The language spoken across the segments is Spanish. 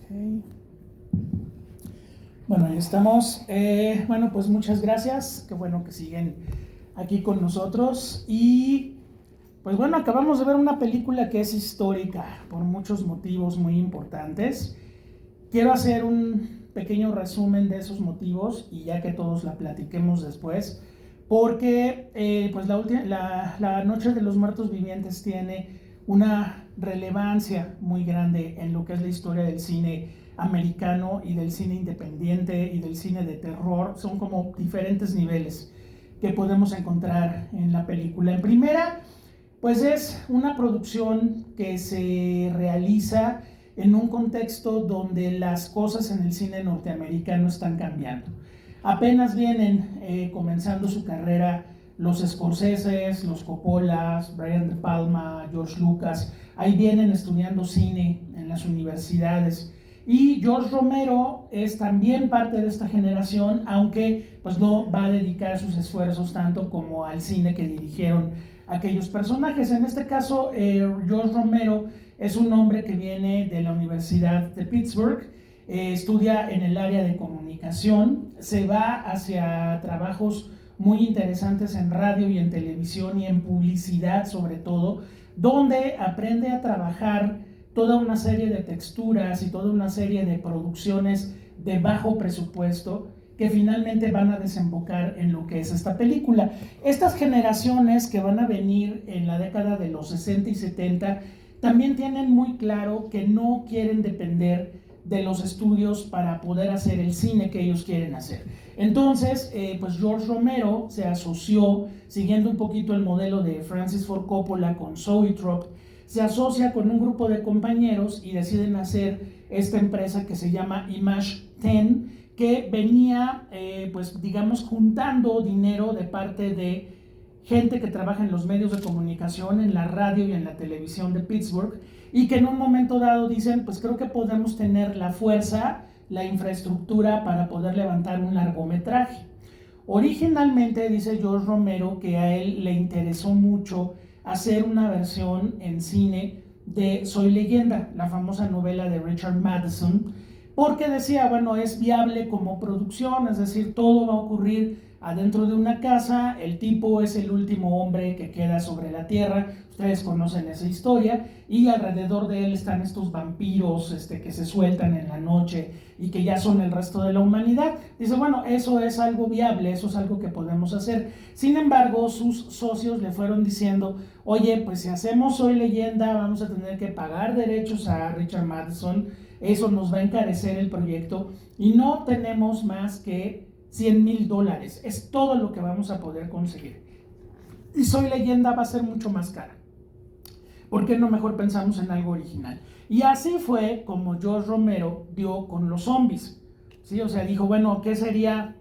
Ok. Bueno, ahí estamos. Bueno, pues muchas gracias. Qué bueno que siguen aquí con nosotros. Y pues bueno, acabamos de ver una película que es histórica por muchos motivos muy importantes. Quiero hacer un pequeño resumen de esos motivos y ya que todos la platiquemos después, porque pues la Noche de los Muertos Vivientes tiene una relevancia muy grande en lo que es la historia del cine americano y del cine independiente y del cine de terror. Son como diferentes niveles que podemos encontrar en la película. En primera, pues es una producción que se realiza en un contexto donde las cosas en el cine norteamericano están cambiando. Apenas vienen comenzando su carrera los Scorseses, los Coppolas, Brian De Palma, George Lucas. Ahí vienen estudiando cine en las universidades. Y George Romero es también parte de esta generación, aunque pues no va a dedicar sus esfuerzos tanto como al cine que dirigieron aquellos personajes. En este caso, George Romero es un hombre que viene de la Universidad de Pittsburgh, estudia en el área de comunicación, se va hacia trabajos muy interesantes en radio y en televisión y en publicidad sobre todo, donde aprende a trabajar toda una serie de texturas y toda una serie de producciones de bajo presupuesto que finalmente van a desembocar en lo que es esta película. Estas generaciones que van a venir en la década de los 60 y 70 también tienen muy claro que no quieren depender de los estudios para poder hacer el cine que ellos quieren hacer. Entonces, pues George Romero se asoció, siguiendo un poquito el modelo de Francis Ford Coppola con Zoetrope, se asocia con un grupo de compañeros y deciden hacer esta empresa que se llama Image 10, que venía, pues digamos, juntando dinero de parte de gente que trabaja en los medios de comunicación, en la radio y en la televisión de Pittsburgh, y que en un momento dado dicen, pues creo que podemos tener la fuerza, la infraestructura para poder levantar un largometraje. Originalmente dice George Romero que a él le interesó mucho hacer una versión en cine de Soy Leyenda, la famosa novela de Richard Matheson, porque decía, bueno, es viable como producción, es decir, todo va a ocurrir adentro de una casa, el tipo es el último hombre que queda sobre la tierra, ustedes conocen esa historia, y alrededor de él están estos vampiros que se sueltan en la noche y que ya son el resto de la humanidad. Dice, bueno, eso es algo viable, eso es algo que podemos hacer. Sin embargo, sus socios le fueron diciendo, oye, pues si hacemos Soy Leyenda, vamos a tener que pagar derechos a Richard Matheson, eso nos va a encarecer el proyecto y no tenemos más que $100,000, es todo lo que vamos a poder conseguir. Y Soy Leyenda va a ser mucho más cara. ¿Por qué no mejor pensamos en algo original? Y así fue como George Romero dio con los zombies. ¿Sí? O sea, dijo, bueno, ¿qué sería,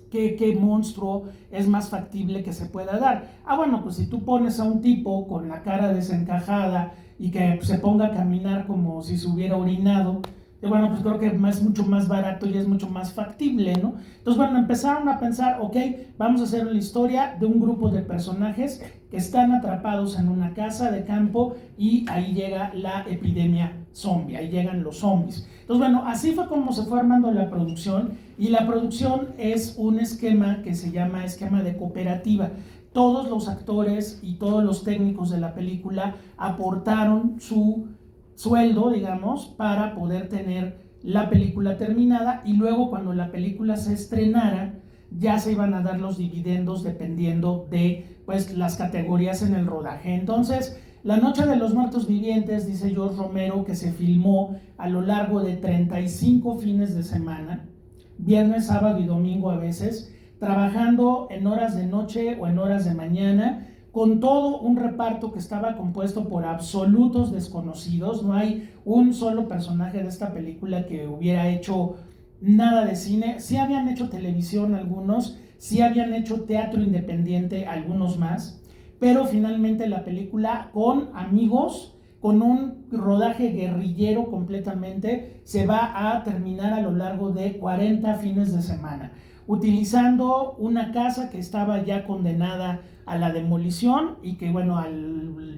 qué monstruo es más factible que se pueda dar? Ah, bueno, pues si tú pones a un tipo con la cara desencajada y que se ponga a caminar como si se hubiera orinado, bueno, pues creo que es mucho más barato y es mucho más factible, ¿no? Entonces, bueno, empezaron a pensar, ok, vamos a hacer una historia de un grupo de personajes que están atrapados en una casa de campo y ahí llega la epidemia zombie, ahí llegan los zombies. Entonces, bueno, así fue como se fue armando la producción, y la producción es un esquema que se llama esquema de cooperativa. Todos los actores y todos los técnicos de la película aportaron su sueldo, digamos, para poder tener la película terminada, y luego cuando la película se estrenara ya se iban a dar los dividendos dependiendo de pues las categorías en el rodaje. Entonces, La Noche de los Muertos Vivientes, dice George Romero, que se filmó a lo largo de 35 fines de semana, viernes, sábado y domingo a veces, trabajando en horas de noche o en horas de mañana, con todo un reparto que estaba compuesto por absolutos desconocidos. No hay un solo personaje de esta película que hubiera hecho nada de cine. Sí habían hecho televisión algunos, sí habían hecho teatro independiente algunos más, pero finalmente la película, con amigos, con un rodaje guerrillero completamente, se va a terminar a lo largo de 40 fines de semana, utilizando una casa que estaba ya condenada a la demolición y que, bueno,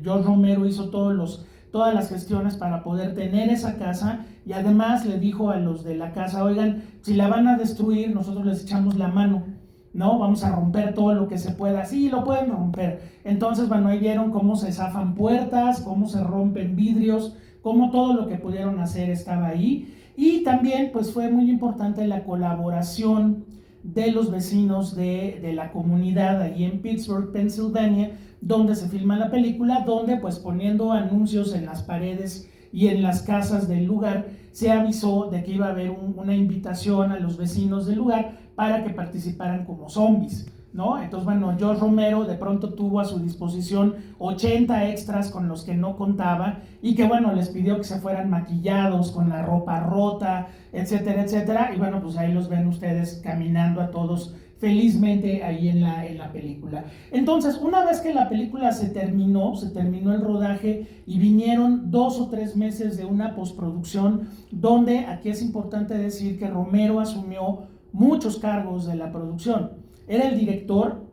George Romero hizo todas las gestiones para poder tener esa casa, y además le dijo a los de la casa, oigan, si la van a destruir, nosotros les echamos la mano, ¿no? Vamos a romper todo lo que se pueda. Sí, lo pueden romper. Entonces, bueno, ahí vieron cómo se zafan puertas, cómo se rompen vidrios, cómo todo lo que pudieron hacer estaba ahí. Y también, pues, fue muy importante la colaboración de los vecinos de la comunidad allí en Pittsburgh, Pennsylvania, donde se filma la película, donde, pues, poniendo anuncios en las paredes y en las casas del lugar, se avisó de que iba a haber una invitación a los vecinos del lugar para que participaran como zombies, ¿no? Entonces, bueno, George Romero de pronto tuvo a su disposición 80 extras con los que no contaba, y que, bueno, les pidió que se fueran maquillados, con la ropa rota, etcétera, etcétera, y bueno, pues ahí los ven ustedes caminando a todos felizmente ahí en la película. Entonces, una vez que la película se terminó el rodaje, y vinieron 2 o 3 meses de una postproducción, donde aquí es importante decir que Romero asumió muchos cargos de la producción. Era el director.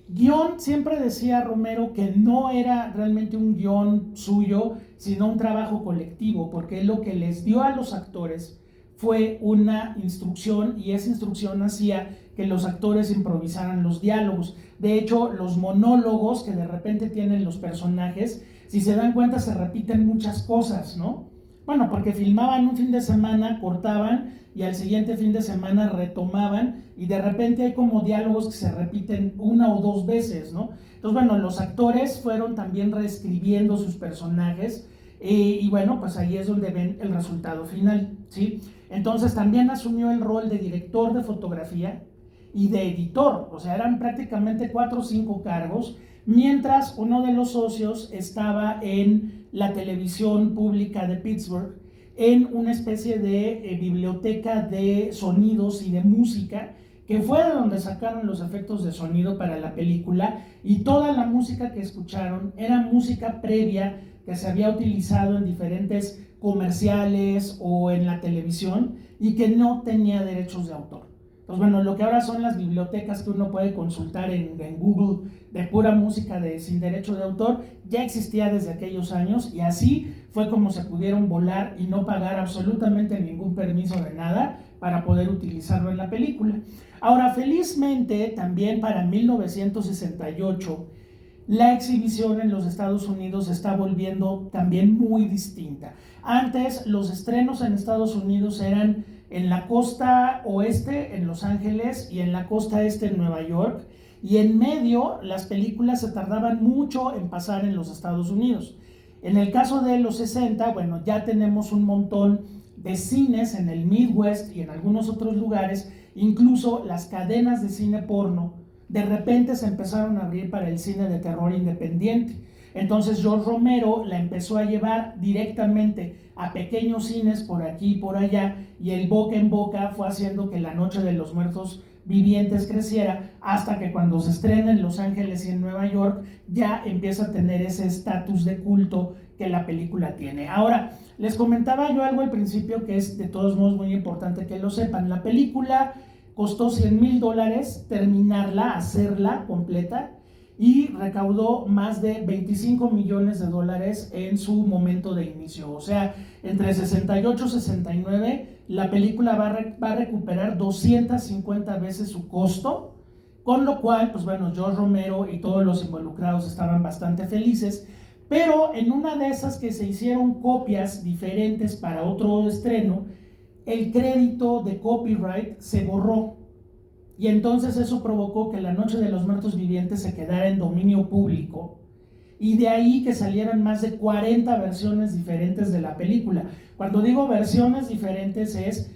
Guión, siempre decía Romero que no era realmente un guión suyo, sino un trabajo colectivo, porque lo que les dio a los actores fue una instrucción, y esa instrucción hacía que los actores improvisaran los diálogos. De hecho, los monólogos que de repente tienen los personajes, si se dan cuenta, se repiten muchas cosas, ¿no? Bueno, porque filmaban un fin de semana, cortaban, y al siguiente fin de semana retomaban, y de repente hay como diálogos que se repiten 1 o 2 veces, ¿no? Entonces, bueno, los actores fueron también reescribiendo sus personajes, y bueno, pues ahí es donde ven el resultado final, ¿sí? Entonces también asumió el rol de director de fotografía y de editor, o sea, eran prácticamente 4 o 5 cargos, mientras uno de los socios estaba en la televisión pública de Pittsburgh, en una especie de biblioteca de sonidos y de música, que fue de donde sacaron los efectos de sonido para la película, y toda la música que escucharon era música previa que se había utilizado en diferentes comerciales o en la televisión, y que no tenía derechos de autor. Pues bueno, lo que ahora son las bibliotecas que uno puede consultar en Google de pura música sin derecho de autor, ya existía desde aquellos años, y así fue como se pudieron volar y no pagar absolutamente ningún permiso de nada para poder utilizarlo en la película. Ahora, felizmente, también para 1968, la exhibición en los Estados Unidos se está volviendo también muy distinta. Antes, los estrenos en Estados Unidos eran en la costa oeste, en Los Ángeles, y en la costa este, en Nueva York, y en medio las películas se tardaban mucho en pasar en los Estados Unidos. En el caso de los 60, bueno, ya tenemos un montón de cines en el Midwest y en algunos otros lugares, incluso las cadenas de cine porno de repente se empezaron a abrir para el cine de terror independiente. Entonces George Romero la empezó a llevar directamente a pequeños cines por aquí y por allá, y el boca en boca fue haciendo que La Noche de los Muertos Vivientes creciera, hasta que cuando se estrena en Los Ángeles y en Nueva York ya empieza a tener ese estatus de culto que la película tiene. Ahora, les comentaba yo algo al principio que es de todos modos muy importante que lo sepan. La película costó $100,000 terminarla, hacerla completa, y recaudó más de $25 millones en su momento de inicio. O sea, entre 68 y 69, la película va a recuperar 250 veces su costo, con lo cual, pues bueno, George Romero y todos los involucrados estaban bastante felices. Pero en una de esas que se hicieron copias diferentes para otro estreno, el crédito de copyright se borró, y entonces eso provocó que La Noche de los Muertos Vivientes se quedara en dominio público, y de ahí que salieran más de 40 versiones diferentes de la película. Cuando digo versiones diferentes es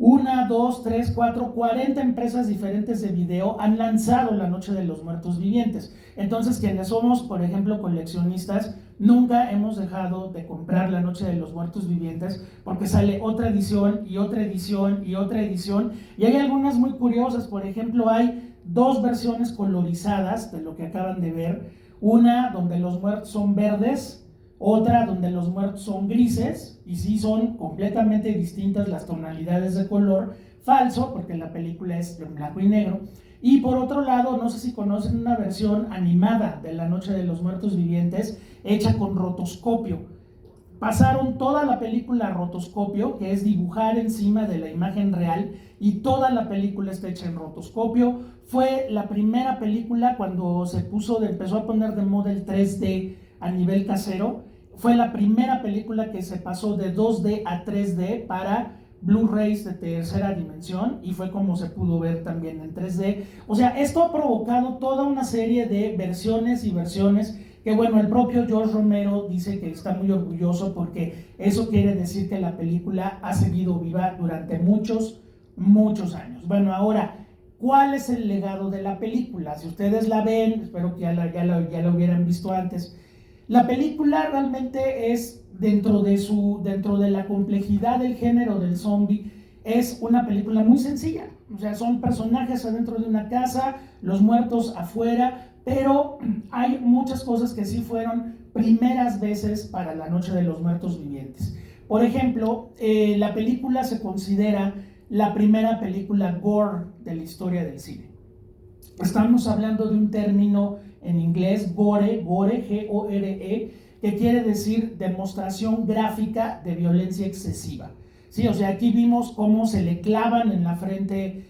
1, 2, 3, 4, 40 empresas diferentes de video han lanzado La Noche de los Muertos Vivientes. Entonces, quienes somos, por ejemplo, coleccionistas, nunca hemos dejado de comprar La Noche de los Muertos Vivientes, porque sale otra edición y otra edición y otra edición, y hay algunas muy curiosas. Por ejemplo, hay 2 versiones colorizadas de lo que acaban de ver, una donde los muertos son verdes, otra donde los muertos son grises, y sí son completamente distintas las tonalidades de color, falso, porque la película es en blanco y negro. Y por otro lado, no sé si conocen una versión animada de La Noche de los Muertos Vivientes, hecha con rotoscopio. Pasaron toda la película a rotoscopio, que es dibujar encima de la imagen real, y toda la película está hecha en rotoscopio. Fue la primera película cuando empezó a poner de moda el 3D a nivel casero. Fue la primera película que se pasó de 2D a 3D para Blu-rays de tercera dimensión, y fue como se pudo ver también en 3D. O sea, esto ha provocado toda una serie de versiones y versiones que, bueno, el propio George Romero dice que está muy orgulloso porque eso quiere decir que la película ha seguido viva durante muchos, muchos años. Bueno, ahora, ¿cuál es el legado de la película? Si ustedes la ven, espero que ya la hubieran visto antes. La película realmente es, dentro de la complejidad del género del zombie, es una película muy sencilla. O sea, son personajes adentro de una casa, los muertos afuera, pero hay muchas cosas que sí fueron primeras veces para La Noche de los Muertos Vivientes. Por ejemplo, la película se considera la primera película gore de la historia del cine. Estamos hablando de un término en inglés, gore, G-O-R-E, que quiere decir demostración gráfica de violencia excesiva. Sí, o sea, aquí vimos cómo se le clavan en la frente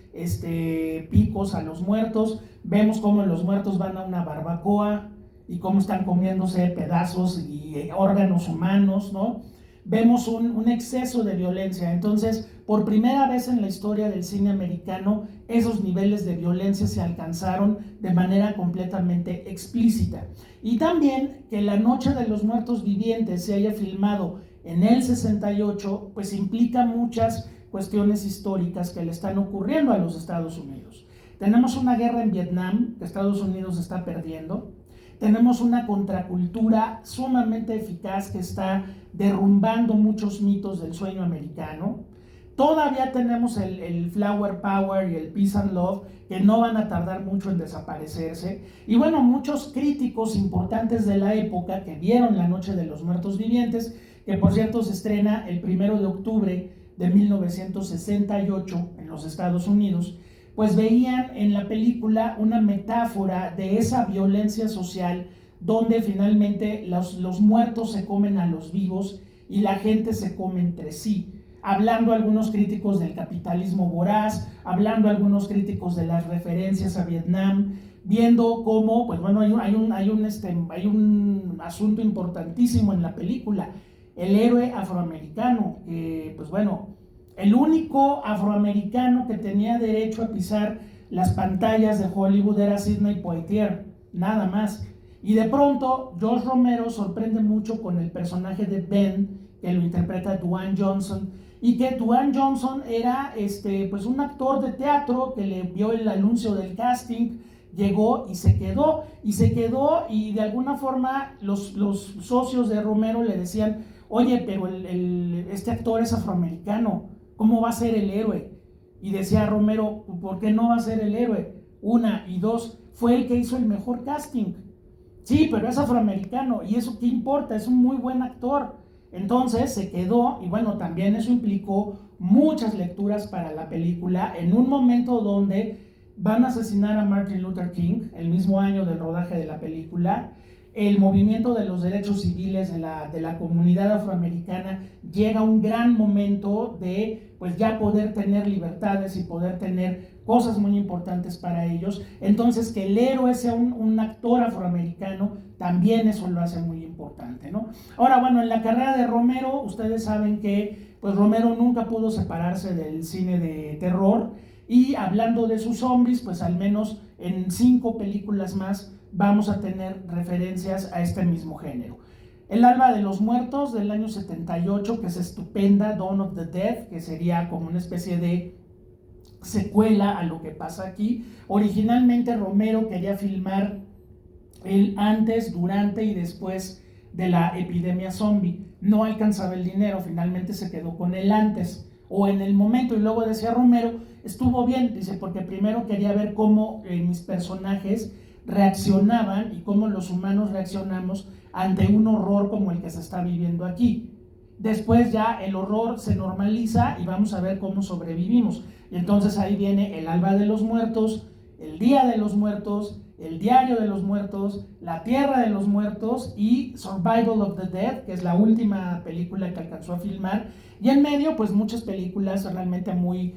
picos a los muertos, vemos cómo los muertos van a una barbacoa y cómo están comiéndose pedazos y órganos humanos, ¿no? Vemos un exceso de violencia. Entonces, por primera vez en la historia del cine americano, esos niveles de violencia se alcanzaron de manera completamente explícita. Y también que La Noche de los Muertos Vivientes se haya filmado en el 68, pues implica muchas cuestiones históricas que le están ocurriendo a los Estados Unidos. Tenemos una guerra en Vietnam que Estados Unidos está perdiendo. Tenemos una contracultura sumamente eficaz que está derrumbando muchos mitos del sueño americano. Todavía tenemos el Flower Power y el Peace and Love, que no van a tardar mucho en desaparecerse. Y bueno, muchos críticos importantes de la época que vieron La Noche de los Muertos Vivientes, que por cierto se estrena el 1 de octubre de 1968 en los Estados Unidos, pues veían en la película una metáfora de esa violencia social donde finalmente los muertos se comen a los vivos y la gente se come entre sí. Hablando algunos críticos del capitalismo voraz, hablando algunos críticos de las referencias a Vietnam, viendo cómo, pues bueno, hay un asunto importantísimo en la película, el héroe afroamericano, pues bueno, el único afroamericano que tenía derecho a pisar las pantallas de Hollywood era Sidney Poitier, nada más. Y de pronto, George Romero sorprende mucho con el personaje de Ben, que lo interpreta Dwayne Johnson, y que Dwayne Johnson era pues un actor de teatro que le vio el anuncio del casting, llegó y se quedó, y de alguna forma los socios de Romero le decían, oye, pero este actor es afroamericano, ¿cómo va a ser el héroe? Y decía Romero, ¿por qué no va a ser el héroe? Una, y dos, fue el que hizo el mejor casting. Sí, pero es afroamericano, y eso qué importa, es un muy buen actor. Entonces se quedó, y bueno, también eso implicó muchas lecturas para la película, en un momento donde van a asesinar a Martin Luther King, el mismo año del rodaje de la película. El movimiento de los derechos civiles de la comunidad afroamericana llega a un gran momento de pues ya poder tener libertades y poder tener cosas muy importantes para ellos. Entonces que el héroe sea un actor afroamericano, también eso lo hace muy importante, ¿no? Ahora, bueno, en la carrera de Romero, ustedes saben que pues Romero nunca pudo separarse del cine de terror, y hablando de sus zombies, pues al menos en 5 películas más vamos a tener referencias a este mismo género. El Alba de los Muertos del año 78, que es estupenda, Dawn of the Dead, que sería como una especie de secuela a lo que pasa aquí. Originalmente Romero quería filmar el antes, durante y después de la epidemia zombie. No alcanzaba el dinero, finalmente se quedó con el antes o en el momento, y luego decía Romero, estuvo bien, dice, porque primero quería ver cómo mis personajes reaccionaban y cómo los humanos reaccionamos ante un horror como el que se está viviendo aquí. Después ya el horror se normaliza y vamos a ver cómo sobrevivimos. Y entonces ahí viene El Alba de los Muertos, El Día de los Muertos, El Diario de los Muertos, La Tierra de los Muertos y Survival of the Dead, que es la última película que alcanzó a filmar. Y en medio, pues muchas películas realmente muy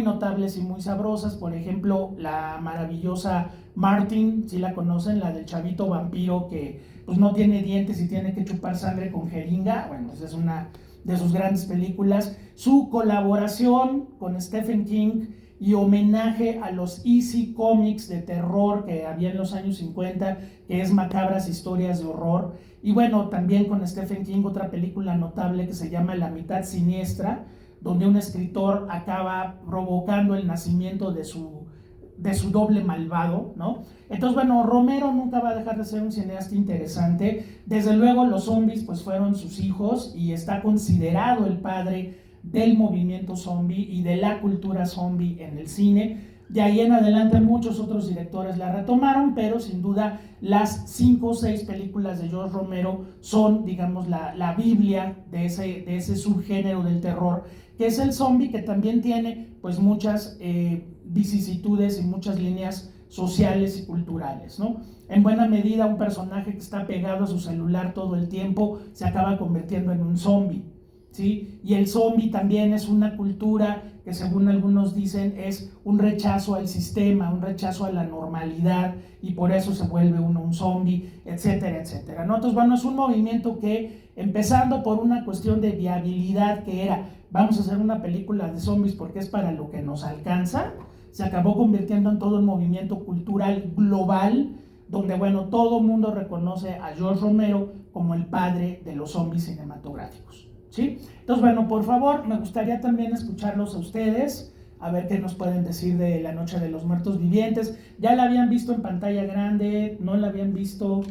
notables y muy sabrosas. Por ejemplo, la maravillosa Martin, si la conocen, la del chavito vampiro que pues no tiene dientes y tiene que chupar sangre con jeringa. Bueno, esa es una de sus grandes películas. Su colaboración con Stephen King y homenaje a los Easy Comics de terror que había en los años 50, que es Macabras Historias de Horror. Y bueno, también con Stephen King otra película notable que se llama La Mitad Siniestra, donde un escritor acaba provocando el nacimiento de su doble malvado, ¿no? Entonces, bueno, Romero nunca va a dejar de ser un cineasta interesante. Desde luego los zombies pues fueron sus hijos y está considerado el padre del movimiento zombie y de la cultura zombie en el cine. De ahí en adelante muchos otros directores la retomaron, pero sin duda las 5 o 6 películas de George Romero son, digamos, la Biblia de ese subgénero del terror, que es el zombie, que también tiene pues muchas vicisitudes y muchas líneas sociales y culturales, ¿no? En buena medida un personaje que está pegado a su celular todo el tiempo se acaba convirtiendo en un zombie, ¿sí? Y el zombie también es una cultura que, según algunos dicen, es un rechazo al sistema, un rechazo a la normalidad, y por eso se vuelve uno un zombie, etcétera, etcétera, ¿no? Entonces, bueno, es un movimiento que, empezando por una cuestión de viabilidad, que era, vamos a hacer una película de zombies porque es para lo que nos alcanza, se acabó convirtiendo en todo un movimiento cultural global, donde, bueno, todo el mundo reconoce a George Romero como el padre de los zombies cinematográficos, ¿sí? Entonces, bueno, por favor, me gustaría también escucharlos a ustedes, a ver qué nos pueden decir de La Noche de los Muertos Vivientes. ¿Ya la habían visto en pantalla grande? ¿No la habían visto?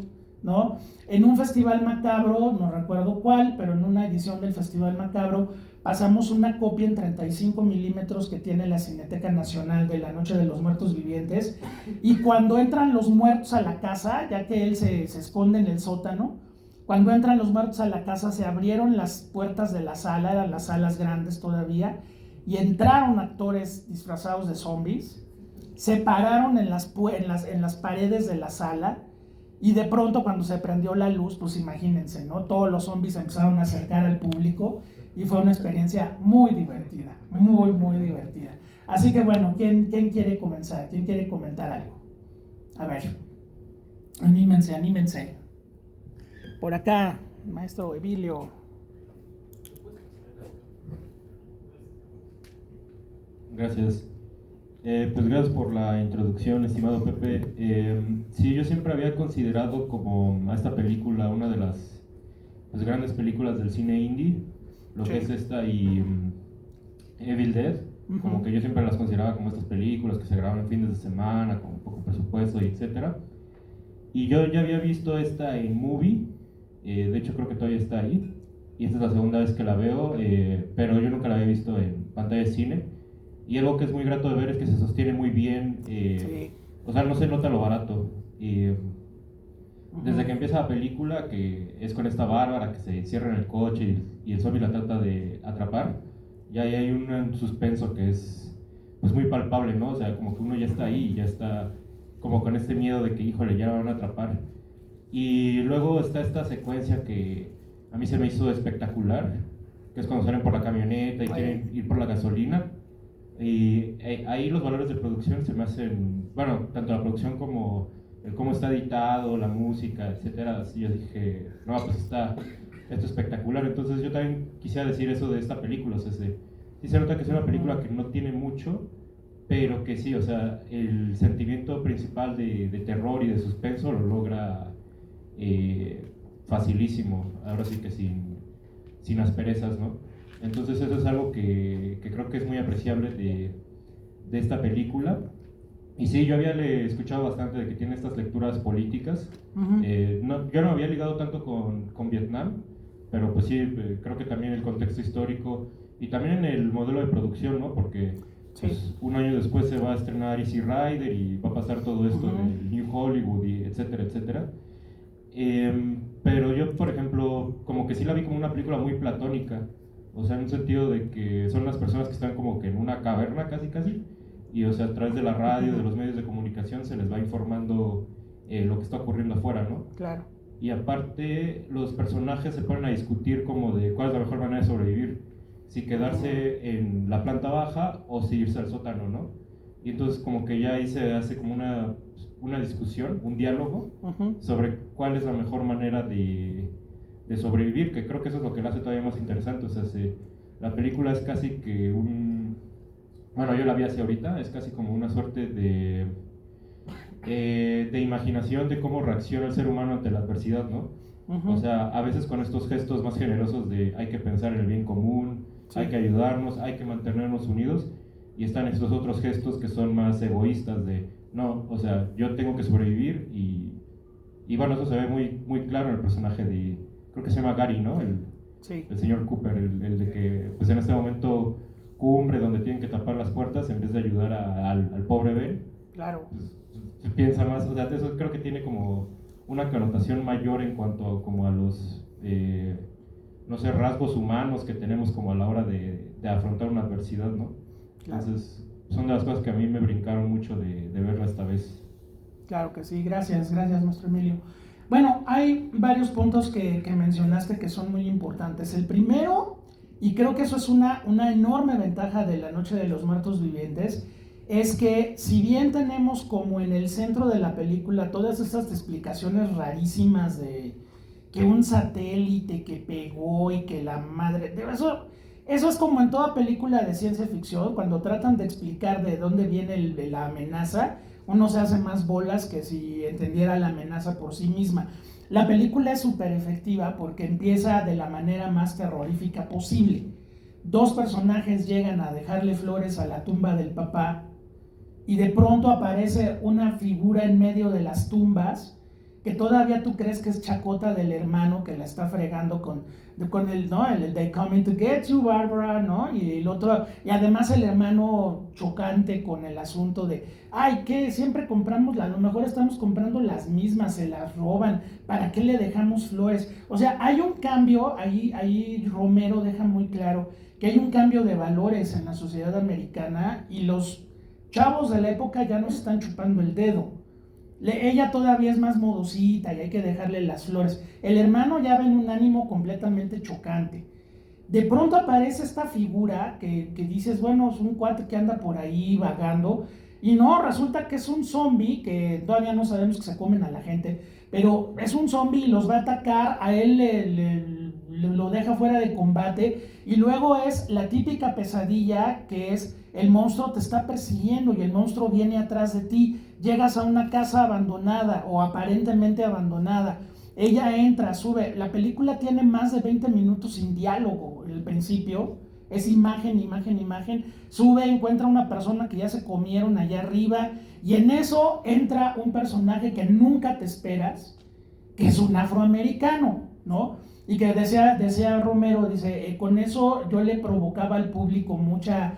¿No? En un festival macabro, no recuerdo cuál, pero en una edición del Festival Macabro, pasamos una copia en 35 milímetros que tiene la Cineteca Nacional de La Noche de los Muertos Vivientes, y cuando entran los muertos a la casa, ya que él se esconde en el sótano, cuando entran los muertos a la casa se abrieron las puertas de la sala, eran las salas grandes todavía, y entraron actores disfrazados de zombies, se pararon en las paredes de la sala, y de pronto cuando se prendió la luz, pues imagínense, ¿no? Todos los zombies empezaron a acercar al público y fue una experiencia muy divertida, muy divertida. Así que bueno, ¿quién quiere comenzar? ¿Quién quiere comentar algo? A ver, anímense. Por acá, maestro Emilio. Gracias. Pues gracias por la introducción, estimado Pepe. Sí, yo siempre había considerado como a esta película una de las pues, grandes películas del cine indie, lo que es esta y Evil Dead, como que yo siempre las consideraba como estas películas que se graban en fines de semana, con poco presupuesto y etcétera. Y yo ya había visto esta en Movie, de hecho creo que todavía está ahí, y esta es la segunda vez que la veo, pero yo nunca la había visto en pantalla de cine. Y algo que es muy grato de ver es que se sostiene muy bien, sí. O sea, no se nota lo barato. Desde que empieza la película, que es con esta Bárbara que se encierra en el coche y el zombie la trata de atrapar, ya hay un suspenso que es pues muy palpable, ¿no? O sea, como que uno ya está ahí y ya está como con este miedo de que, híjole, ya la van a atrapar. Y luego está esta secuencia que a mí se me hizo espectacular, que es cuando salen por la camioneta y quieren ir por la gasolina. Y ahí los valores de producción se me hacen, bueno, tanto la producción como el cómo está editado, la música, etcétera. Así yo dije, no, pues está esto espectacular. Entonces yo también quisiera decir eso de esta película. O sea, sí se nota que es una película que no tiene mucho, pero que sí, o sea, el sentimiento principal de terror y de suspenso lo logra facilísimo. Ahora sí que sin asperezas, ¿no? Entonces eso es algo que creo que es muy apreciable de esta película. Y sí, yo había escuchado bastante de que tiene estas lecturas políticas. Yo no había ligado tanto con Vietnam, pero pues sí, creo que también el contexto histórico y también en el modelo de producción, ¿no? Porque pues, un año después se va a estrenar Easy Rider y va a pasar todo esto del New Hollywood, y etcétera, etcétera. Pero yo, por ejemplo, como que sí la vi como una película muy platónica. O sea, en un sentido de que son las personas que están como que en una caverna casi y o sea, a través de la radio, de los medios de comunicación, se les va informando lo que está ocurriendo afuera, ¿no? Claro. Y aparte, los personajes se ponen a discutir como de cuál es la mejor manera de sobrevivir, si quedarse en la planta baja o si irse al sótano, ¿no? Y entonces como que ya ahí se hace como una discusión, un diálogo sobre cuál es la mejor manera de sobrevivir, que creo que eso es lo que lo hace todavía más interesante. O sea, la película es casi que bueno, yo la vi así ahorita, es casi como una suerte de imaginación de cómo reacciona el ser humano ante la adversidad, ¿no? O sea, a veces con estos gestos más generosos de hay que pensar en el bien común, hay que ayudarnos, hay que mantenernos unidos, y están estos otros gestos que son más egoístas de no, o sea, yo tengo que sobrevivir, y bueno, eso se ve muy, muy claro en el personaje creo que se llama Gary, ¿no? El señor Cooper, el de que pues en este momento cumbre donde tienen que tapar las puertas en vez de ayudar al pobre Ben. Claro. Pues, se piensa más, o sea, eso creo que tiene como una connotación mayor en cuanto como a los, no sé, rasgos humanos que tenemos como a la hora de afrontar una adversidad, ¿no? Claro. Entonces, son de las cosas que a mí me brincaron mucho de verla esta vez. Claro que sí, gracias, maestro Emilio. Bueno, hay varios puntos que mencionaste que son muy importantes. El primero, y creo que eso es una enorme ventaja de La Noche de los Muertos Vivientes, es que si bien tenemos como en el centro de la película todas estas explicaciones rarísimas de que un satélite que pegó y que la madre... Eso es como en toda película de ciencia ficción, cuando tratan de explicar de dónde viene la amenaza, uno se hace más bolas que si entendiera la amenaza por sí misma. La película es súper efectiva porque empieza de la manera más terrorífica posible. Dos personajes llegan a dejarle flores a la tumba del papá y de pronto aparece una figura en medio de las tumbas que todavía tú crees que es chacota del hermano que la está fregando con el, ¿no? El They coming to get you, Barbara, ¿no? Y el otro, y además el hermano chocante con el asunto de, ay, que siempre compramos, a lo mejor estamos comprando las mismas, se las roban, ¿para qué le dejamos flores? O sea, hay un cambio, ahí Romero deja muy claro que hay un cambio de valores en la sociedad americana y los chavos de la época ya nos están chupando el dedo. Ella todavía es más modosita y hay que dejarle las flores. El hermano ya ve en un ánimo completamente chocante. De pronto aparece esta figura que dices, bueno, es un cuate que anda por ahí vagando, y no, resulta que es un zombie, que todavía no sabemos que se comen a la gente, pero es un zombie y los va a atacar, a él lo deja fuera de combate, y luego es la típica pesadilla que es el monstruo te está persiguiendo y el monstruo viene atrás de ti. Llegas a una casa abandonada o aparentemente abandonada, ella entra, sube, la película tiene más de 20 minutos sin diálogo. El principio es imagen, sube, encuentra una persona que ya se comieron allá arriba, y en eso entra un personaje que nunca te esperas, que es un afroamericano, ¿no? Y que decía Romero, dice, con eso yo le provocaba al público mucha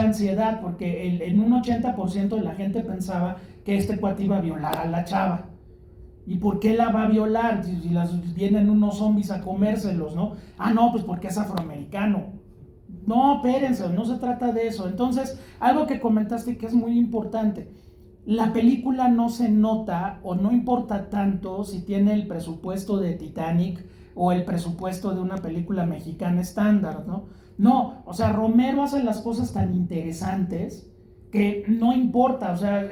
ansiedad, porque en un 80% de la gente pensaba que este cuate iba a violar a la chava. ¿Y por qué la va a violar? Si vienen unos zombies a comérselos, ¿no? Ah, no, pues porque es afroamericano. No, espérense, no se trata de eso. Entonces, algo que comentaste que es muy importante, la película no se nota o no importa tanto si tiene el presupuesto de Titanic o el presupuesto de una película mexicana estándar, ¿no? No, o sea, Romero hace las cosas tan interesantes que no importa, o sea,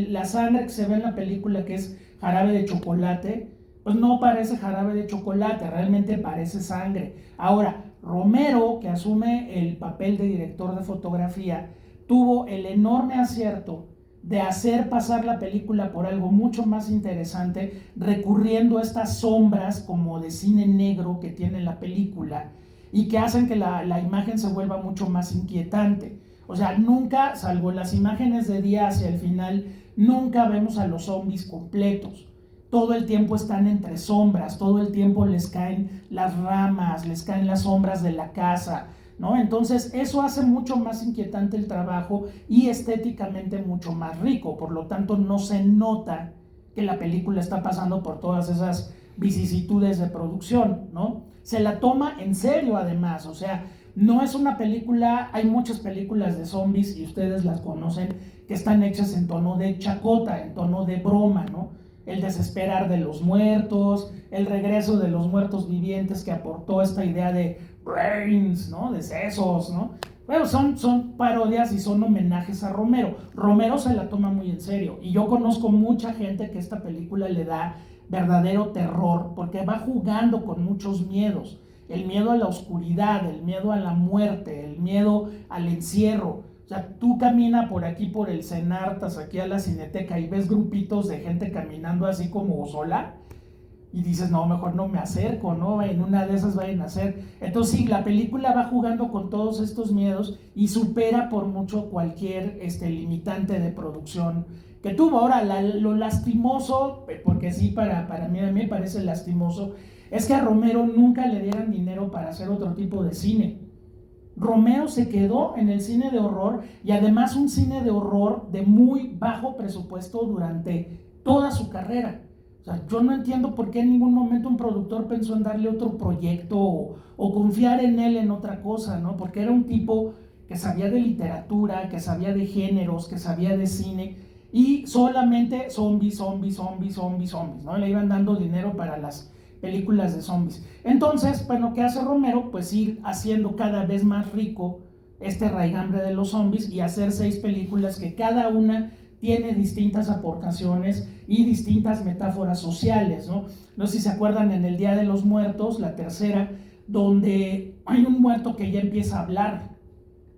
la sangre que se ve en la película, que es jarabe de chocolate, pues no parece jarabe de chocolate, realmente parece sangre. Ahora, Romero, que asume el papel de director de fotografía, tuvo el enorme acierto de hacer pasar la película por algo mucho más interesante, recurriendo a estas sombras como de cine negro que tiene la película y que hacen que la imagen se vuelva mucho más inquietante. O sea, nunca, salvo las imágenes de día hacia el final, nunca vemos a los zombies completos. Todo el tiempo están entre sombras, todo el tiempo les caen las ramas, les caen las sombras de la casa, ¿no? Entonces eso hace mucho más inquietante el trabajo y estéticamente mucho más rico. Por lo tanto, no se nota que la película está pasando por todas esas vicisitudes de producción, ¿no? se la toma en serio además, o sea, no es una película, hay muchas películas de zombies y ustedes las conocen que están hechas en tono de chacota, en tono de broma, ¿no? El desesperar de los muertos, el regreso de los muertos vivientes que aportó esta idea de brains, ¿no? De sesos, ¿no? Bueno, son parodias y son homenajes a Romero. Romero se la toma muy en serio y yo conozco mucha gente que esta película le da verdadero terror porque va jugando con muchos miedos. El miedo a la oscuridad, el miedo a la muerte, el miedo al encierro. O sea, tú caminas por aquí, por el Senartas, aquí a la Cineteca y ves grupitos de gente caminando así como sola y dices, no, mejor no me acerco, ¿no? En una de esas vayan a hacer. Entonces sí, la película va jugando con todos estos miedos y supera por mucho cualquier limitante de producción que tuvo. Ahora, lo lastimoso, porque sí, para mí, a mí me parece lastimoso, es que a Romero nunca le dieran dinero para hacer otro tipo de cine. Romero se quedó en el cine de horror y además un cine de horror de muy bajo presupuesto durante toda su carrera. O sea, yo no entiendo por qué en ningún momento un productor pensó en darle otro proyecto o confiar en él en otra cosa, ¿no? Porque era un tipo que sabía de literatura, que sabía de géneros, que sabía de cine y solamente zombies, ¿no? Le iban dando dinero para las películas de zombies. Entonces, bueno, ¿qué hace Romero? Pues ir haciendo cada vez más rico este raigambre de los zombies y hacer 6 películas que cada una tiene distintas aportaciones y distintas metáforas sociales, ¿no? No sé si se acuerdan en el Día de los Muertos, la tercera, donde hay un muerto que ya empieza a hablar,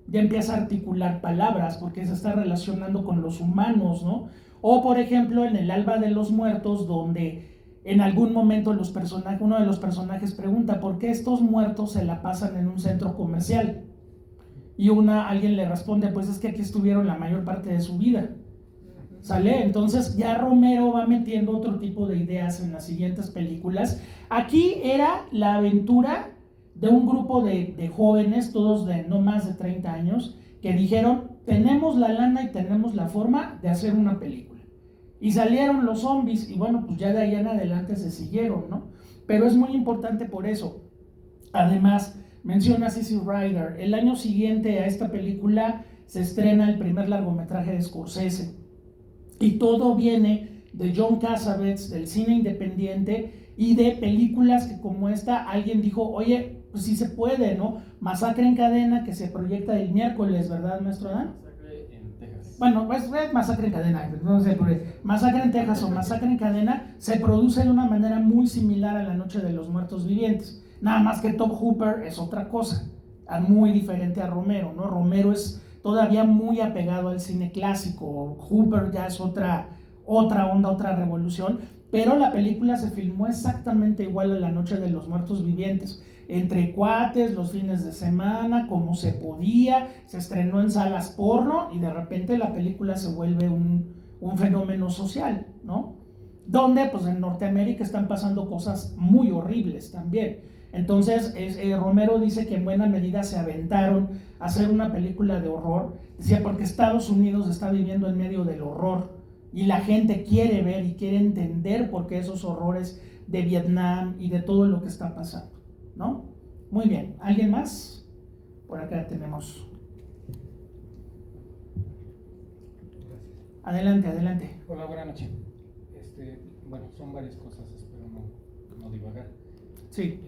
ya empieza a articular palabras porque se está relacionando con los humanos, ¿no? O por ejemplo en el Alba de los Muertos, donde en algún momento uno de los personajes pregunta ¿por qué estos muertos se la pasan en un centro comercial? Y alguien le responde, pues es que aquí estuvieron la mayor parte de su vida. ¿Sale? Entonces ya Romero va metiendo otro tipo de ideas en las siguientes películas. Aquí era la aventura de un grupo de jóvenes, todos de no más de 30 años, que dijeron, tenemos la lana y tenemos la forma de hacer una película. Y salieron los zombies, y bueno, pues ya de ahí en adelante se siguieron, ¿no? Pero es muy importante por eso. Además, menciona a Easy Rider. El año siguiente a esta película se estrena el primer largometraje de Scorsese. Y todo viene de John Cassavetes, del cine independiente y de películas que como esta, alguien dijo, oye, pues sí se puede, ¿no? Masacre en cadena, que se proyecta el miércoles, ¿verdad, maestro Dan? Masacre en Texas. Bueno, pues es Masacre en cadena, no sé, Masacre en Texas o Masacre en cadena se produce de una manera muy similar a La Noche de los Muertos Vivientes. Nada más que Tobe Hooper es otra cosa, muy diferente a Romero, ¿no? Romero es todavía muy apegado al cine clásico, Hooper ya es otra onda, otra revolución, pero la película se filmó exactamente igual a La Noche de los Muertos Vivientes, entre cuates, los fines de semana, como se podía, se estrenó en salas porno y de repente la película se vuelve un fenómeno social, ¿no? Donde pues en Norteamérica están pasando cosas muy horribles también. Entonces Romero dice que en buena medida se aventaron a hacer una película de horror, decía porque Estados Unidos está viviendo en medio del horror y la gente quiere ver y quiere entender por qué esos horrores de Vietnam y de todo lo que está pasando, ¿no? Muy bien, ¿alguien más? Por acá tenemos. Adelante, adelante. Hola, buenas noches. Bueno, son varias cosas, espero no divagar. Sí.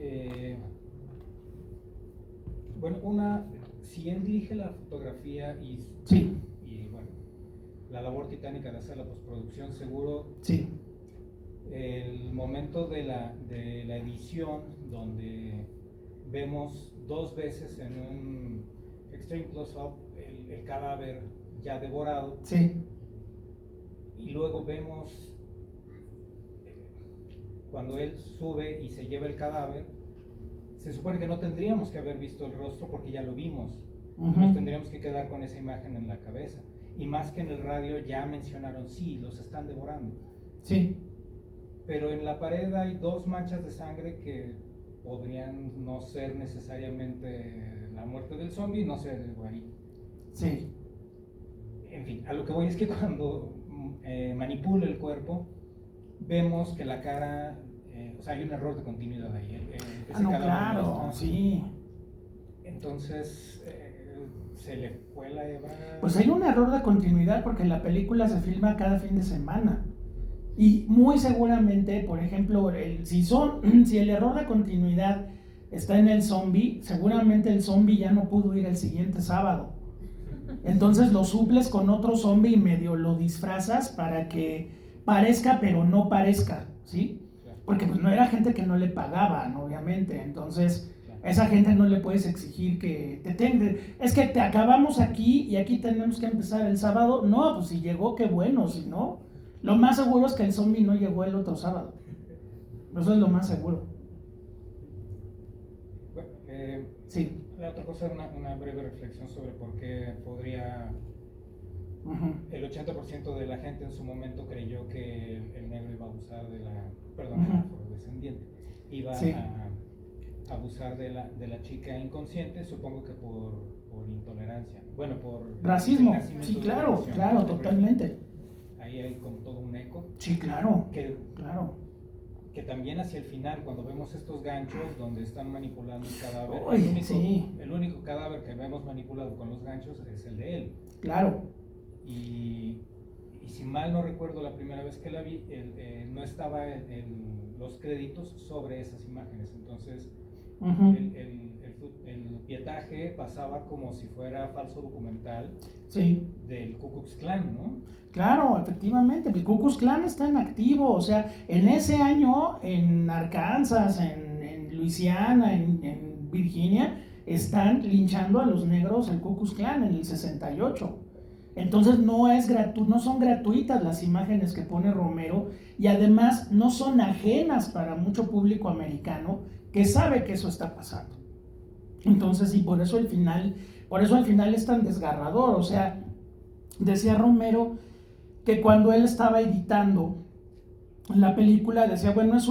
Bueno, si él dirige la fotografía Sí. y bueno, la labor titánica de hacer la postproducción, seguro. Sí. El momento de la edición, donde vemos 2 veces en un extreme close-up el cadáver ya devorado. Sí. Y luego vemos cuando él sube y se lleva el cadáver, se supone que no tendríamos que haber visto el rostro porque ya lo vimos. Nos tendríamos que quedar con esa imagen en la cabeza. Y más que en el radio ya mencionaron, sí, los están devorando. Sí. Pero en la pared hay 2 manchas de sangre que podrían no ser necesariamente la muerte del zombie, no sé, algo ahí. Sí. En fin, a lo que voy es que cuando manipula el cuerpo, vemos que la cara o sea, hay un error de continuidad ahí. No, claro, sí. Entonces, se le fue la Eva. Pues hay un error de continuidad porque la película se filma cada fin de semana. Y muy seguramente, por ejemplo, si el error de continuidad está en el zombie, seguramente el zombie ya no pudo ir el siguiente sábado. Entonces lo suples con otro zombie y medio lo disfrazas para que parezca, pero no parezca, ¿sí? Porque pues no era gente que no le pagaban, obviamente. Entonces, a esa gente no le puedes exigir que te tenga. Es que te acabamos aquí y aquí tenemos que empezar el sábado. No, pues si llegó, qué bueno, si no. Lo más seguro es que el zombie no llegó el otro sábado. Eso es lo más seguro. Bueno, sí. La otra cosa es una breve reflexión sobre por qué podría... El 80% de la gente en su momento creyó que el negro iba a abusar de la... Perdón, el afrodescendiente. Iba a abusar de la chica inconsciente, supongo que por intolerancia. Bueno, por... racismo. Sí, claro, totalmente. Ahí hay como todo un eco. Sí, claro. Que también hacia el final, cuando vemos estos ganchos donde están manipulando el cadáver, el único cadáver que vemos manipulado con los ganchos es el de él. Claro. Y si mal no recuerdo, la primera vez que la vi, no estaba en los créditos sobre esas imágenes. Entonces, el pietaje pasaba como si fuera falso documental del Ku Klux Klan, ¿no? Claro, efectivamente, el Ku Klux Klan está en activo, o sea, en ese año en Arkansas, en Luisiana, en Virginia, están linchando a los negros el Ku Klux Klan en el 68. Entonces no son gratuitas las imágenes que pone Romero y además no son ajenas para mucho público americano que sabe que eso está pasando. Entonces, y por eso al final es tan desgarrador. O sea, decía Romero que cuando él estaba editando la película decía, bueno, es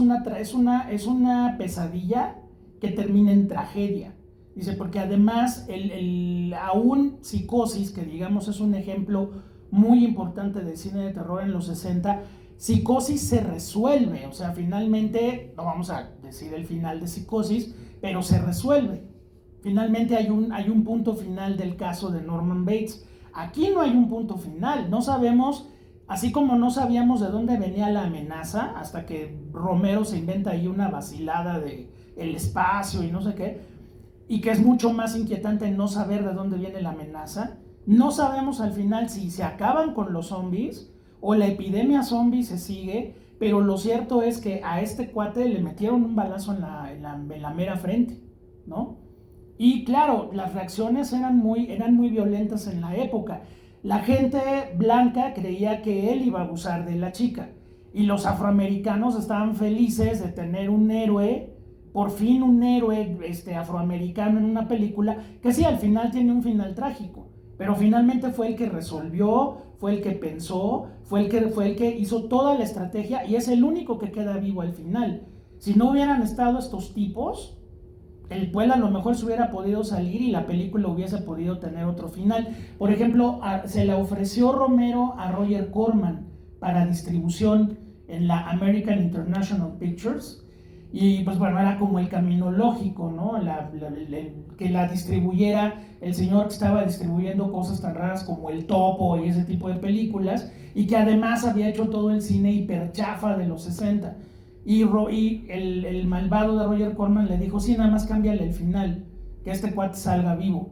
una pesadilla que termina en tragedia. Dice, porque además aún Psicosis, que digamos es un ejemplo muy importante de cine de terror en los 60, Psicosis se resuelve, o sea, finalmente, no vamos a decir el final de Psicosis, pero se resuelve. Finalmente hay un punto final del caso de Norman Bates. Aquí no hay un punto final, no sabemos, así como no sabíamos de dónde venía la amenaza, hasta que Romero se inventa ahí una vacilada de el espacio y no sé qué, y que es mucho más inquietante no saber de dónde viene la amenaza. No sabemos al final si se acaban con los zombies o la epidemia zombie se sigue, pero lo cierto es que a este cuate le metieron un balazo en la mera frente, ¿no? Y claro, las reacciones eran muy violentas en la época. La gente blanca creía que él iba a abusar de la chica y los afroamericanos estaban felices de tener un héroe, por fin un héroe afroamericano en una película que sí, al final tiene un final trágico, pero finalmente fue el que resolvió, fue el que pensó, fue el que hizo toda la estrategia y es el único que queda vivo al final. Si no hubieran estado estos tipos, el pueblo a lo mejor se hubiera podido salir y la película hubiese podido tener otro final. Por ejemplo, se le ofreció Romero a Roger Corman para distribución en la American International Pictures. Y pues bueno, era como el camino lógico, ¿no? Que la distribuyera el señor que estaba distribuyendo cosas tan raras como El Topo y ese tipo de películas, y que además había hecho todo el cine hiperchafa de los 60. Y el malvado de Roger Corman le dijo, sí, nada más cámbiale el final, que este cuate salga vivo.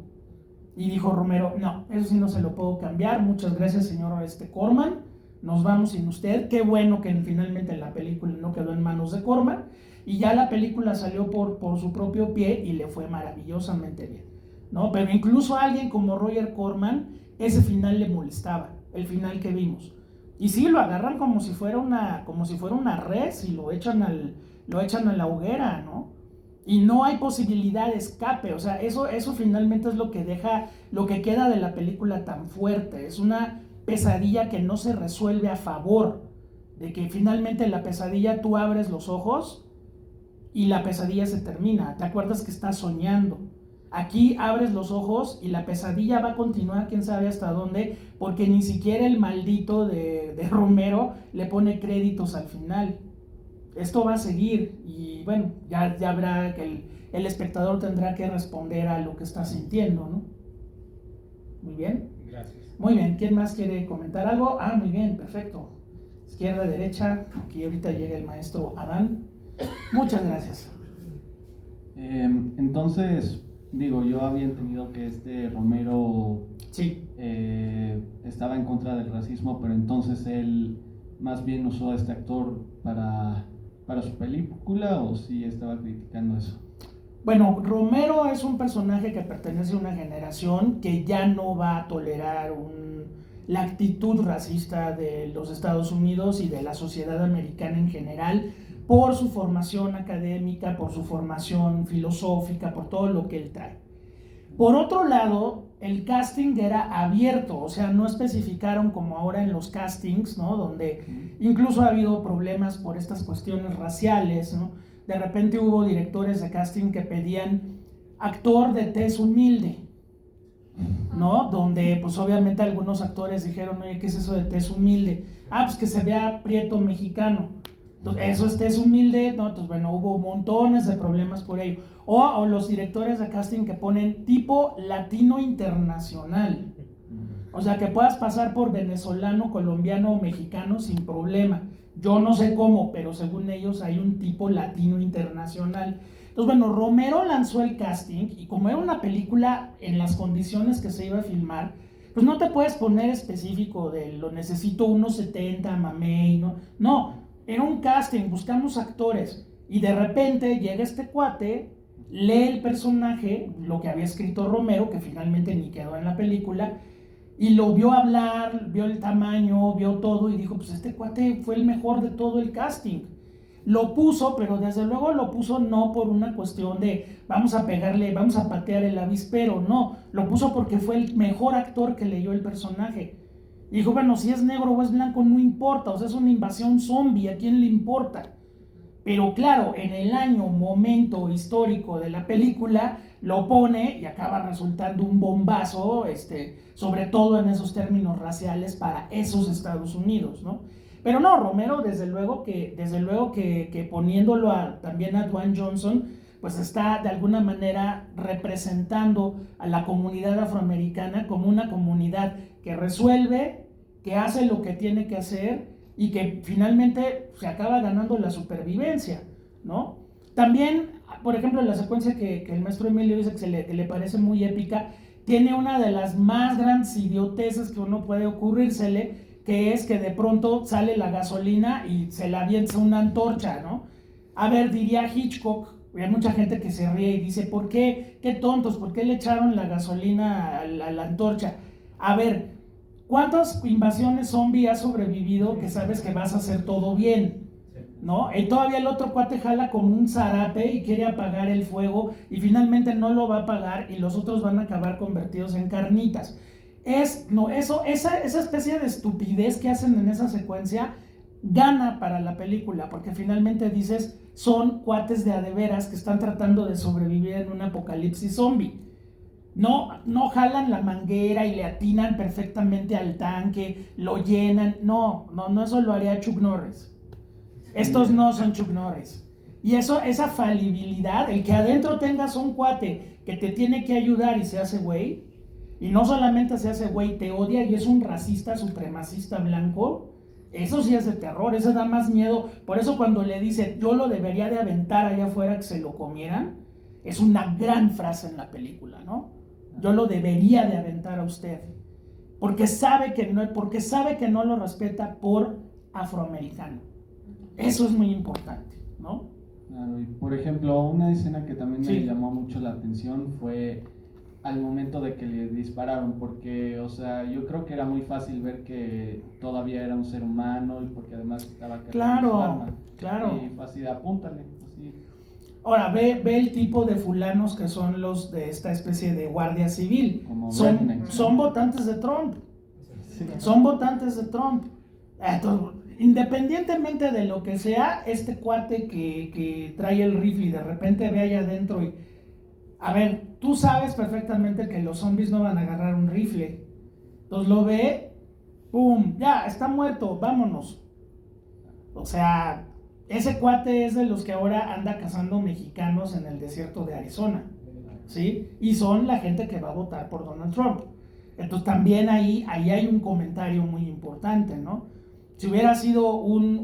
Y dijo Romero, no, eso sí no se lo puedo cambiar, muchas gracias señor Corman, nos vamos sin usted. Qué bueno que finalmente la película no quedó en manos de Corman, y ya la película salió por su propio pie y le fue maravillosamente bien, ¿no? Pero incluso a alguien como Roger Corman, ese final le molestaba, el final que vimos. Y sí, lo agarran como si fuera una res y lo echan a la hoguera, ¿no? Y no hay posibilidad de escape. O sea, eso finalmente es lo que queda de la película tan fuerte. Es una pesadilla que no se resuelve a favor, de que finalmente en la pesadilla tú abres los ojos y la pesadilla se termina. ¿Te acuerdas que estás soñando? Aquí abres los ojos y la pesadilla va a continuar quién sabe hasta dónde, porque ni siquiera el maldito de Romero le pone créditos al final. esto va a seguir y bueno, ya habrá que el espectador tendrá que responder a lo que está sintiendo, ¿no? Muy bien. Gracias. Muy bien, ¿quién más quiere comentar algo? Muy bien, perfecto. Izquierda, derecha, aquí ahorita llega el maestro Adán. Muchas gracias. Entonces, digo, yo había entendido que Romero sí. Estaba en contra del racismo, pero entonces él más bien usó a este actor para su película, ¿o sí estaba criticando eso? Bueno, Romero es un personaje que pertenece a una generación que ya no va a tolerar la actitud racista de los Estados Unidos y de la sociedad americana en general, por su formación académica, por su formación filosófica, por todo lo que él trae. Por otro lado, el casting era abierto, o sea, no especificaron como ahora en los castings, ¿no? Donde incluso ha habido problemas por estas cuestiones raciales, ¿no? De repente hubo directores de casting que pedían actor de tez humilde, ¿no? Donde pues obviamente algunos actores dijeron, oye, ¿qué es eso de tez humilde? Pues que se vea prieto mexicano. Entonces, eso es tez humilde, ¿no? Entonces, bueno, hubo montones de problemas por ello. O los directores de casting que ponen tipo latino internacional. O sea, que puedas pasar por venezolano, colombiano o mexicano sin problema. Yo no sé cómo, pero según ellos hay un tipo latino internacional. Entonces, bueno, Romero lanzó el casting y como era una película en las condiciones que se iba a filmar, pues no te puedes poner específico de lo necesito 1.70, mamey, ¿no? No, era un casting, buscamos actores y de repente llega este cuate, lee el personaje, lo que había escrito Romero, que finalmente ni quedó en la película, y lo vio hablar, vio el tamaño, vio todo y dijo, pues este cuate fue el mejor de todo el casting. Lo puso, pero desde luego lo puso no por una cuestión de vamos a pegarle, vamos a patear el avispero, no, lo puso porque fue el mejor actor que leyó el personaje. Y dijo, bueno, si es negro o es blanco no importa, o sea, es una invasión zombie, ¿a quién le importa? Pero claro, en el año, momento histórico de la película, lo pone y acaba resultando un bombazo, sobre todo en esos términos raciales para esos Estados Unidos, ¿no? Pero no, Romero, desde luego que poniéndolo también a Dwayne Johnson, pues está de alguna manera representando a la comunidad afroamericana como una comunidad que resuelve, que hace lo que tiene que hacer y que finalmente se acaba ganando la supervivencia, ¿no? También, por ejemplo, la secuencia que el maestro Emilio dice que le parece muy épica, tiene una de las más grandes idioteces que uno puede ocurrírsele, que es que de pronto sale la gasolina y se la avienta una antorcha, ¿no? A ver, diría Hitchcock, hay mucha gente que se ríe y dice, ¿por qué? ¡Qué tontos! ¿Por qué le echaron la gasolina a la antorcha? A ver, ¿cuántas invasiones zombie has sobrevivido que sabes que vas a hacer todo bien? ¿No? Y todavía el otro cuate jala como un zarape y quiere apagar el fuego y finalmente no lo va a apagar y los otros van a acabar convertidos en carnitas. Esa especie de estupidez que hacen en esa secuencia gana para la película, porque finalmente dices, son cuates de a de veras que están tratando de sobrevivir en un apocalipsis zombie. No jalan la manguera y le atinan perfectamente al tanque, lo llenan, no, eso lo haría Chuck Norris. Estos no son Chuck Norris. Y esa falibilidad, el que adentro tengas un cuate que te tiene que ayudar y se hace güey, y no solamente se hace güey, te odia y es un racista supremacista blanco, eso sí es de terror, eso da más miedo. Por eso cuando le dice, yo lo debería de aventar allá afuera que se lo comieran, es una gran frase en la película, ¿no? Yo lo debería de aventar a usted, porque sabe que no lo respeta por afroamericano. Eso es muy importante, ¿no? Claro, y por ejemplo, una escena que también Sí. me llamó mucho la atención fue al momento de que le dispararon, porque, o sea, yo creo que era muy fácil ver que todavía era un ser humano y porque además estaba cargando su arma. Claro. Y fue así, apúntale, así. Ahora, ve el tipo de fulanos que son los de esta especie de guardia civil. Son votantes de Trump. Sí. Son votantes de Trump. Entonces, independientemente de lo que sea, este cuate que trae el rifle y de repente ve allá adentro y... A ver, tú sabes perfectamente que los zombies no van a agarrar un rifle. Entonces lo ve, ¡pum! Ya, está muerto, vámonos. O sea, Ese cuate es de los que ahora anda cazando mexicanos en el desierto de Arizona, ¿sí? Y son la gente que va a votar por Donald Trump. Entonces también ahí hay un comentario muy importante, ¿no? Si hubiera sido un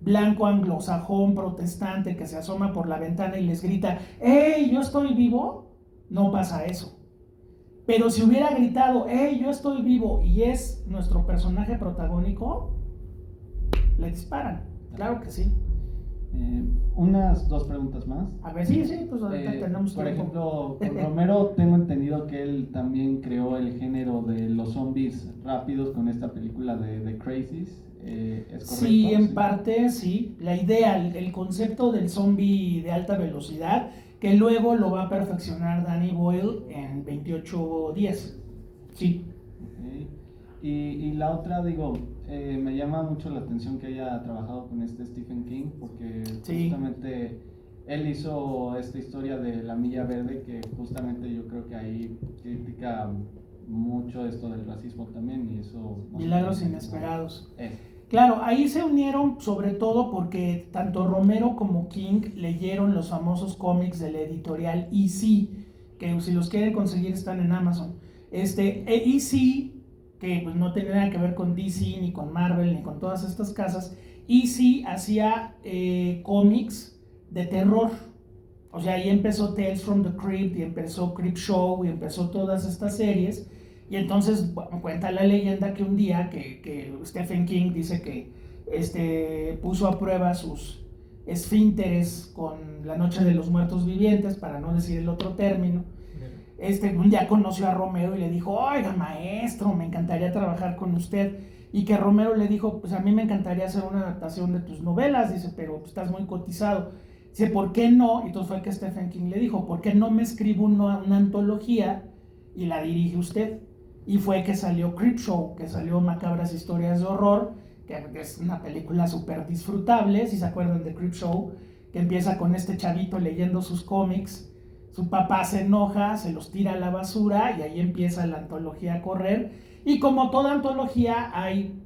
blanco anglosajón protestante que se asoma por la ventana y les grita, ¡hey, yo estoy vivo!, no pasa eso. Pero si hubiera gritado, ¡hey, yo estoy vivo!, y es nuestro personaje protagónico, le disparan. Claro que sí. Unas 2 preguntas más. A ver, sí, pues ahorita tenemos por tiempo. ejemplo, con Romero tengo entendido que él también creó el género de los zombies rápidos con esta película de Crazies. ¿Es correcto? Sí, en parte sí. La idea, el concepto del zombie de alta velocidad, que luego lo va a perfeccionar Danny Boyle en 28 días. Sí. Okay. Y la otra, digo, me llama mucho la atención que haya trabajado con Stephen King, porque sí, justamente él hizo esta historia de La Milla Verde, que justamente yo creo que ahí critica mucho esto del racismo también, y eso... Milagros inesperados. Claro, ahí se unieron sobre todo porque tanto Romero como King leyeron los famosos cómics de la editorial EC, que si los quieren conseguir están en Amazon. EC, que pues no tenía nada que ver con DC, ni con Marvel, ni con todas estas casas, EC hacía cómics de terror. O sea, ahí empezó Tales from the Crypt, y empezó Creepshow, y empezó todas estas series. Y entonces, bueno, cuenta la leyenda que un día que Stephen King dice que puso a prueba sus esfínteres con La Noche de los Muertos Vivientes, para no decir el otro término. Un día conoció a Romero y le dijo, oiga, maestro, me encantaría trabajar con usted. Y que Romero le dijo, pues a mí me encantaría hacer una adaptación de tus novelas, dice, pero pues, estás muy cotizado. Dice, ¿por qué no? Y entonces fue que Stephen King le dijo, ¿por qué no me escribo una antología y la dirige usted? Y fue que salió Creepshow, que salió Macabras Historias de Horror, que es una película súper disfrutable, si se acuerdan de Creepshow, que empieza con este chavito leyendo sus cómics, su papá se enoja, se los tira a la basura y ahí empieza la antología a correr. Y como toda antología hay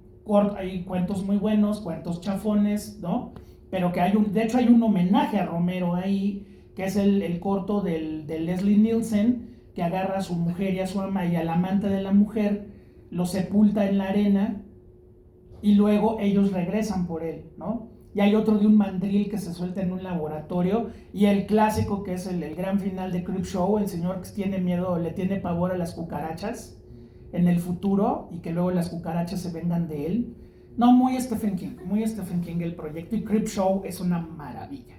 cuentos muy buenos, cuentos chafones, ¿no? Pero que de hecho hay un homenaje a Romero ahí, que es el corto de Leslie Nielsen, que agarra a su mujer y a su ama y al amante de la mujer, lo sepulta en la arena y luego ellos regresan por él, ¿no? Y hay otro de un mandril que se suelta en un laboratorio, y el clásico que es el gran final de Creepshow, el señor que tiene miedo, le tiene pavor a las cucarachas en el futuro y que luego las cucarachas se vengan de él. No, muy Stephen King el proyecto, y Creepshow es una maravilla.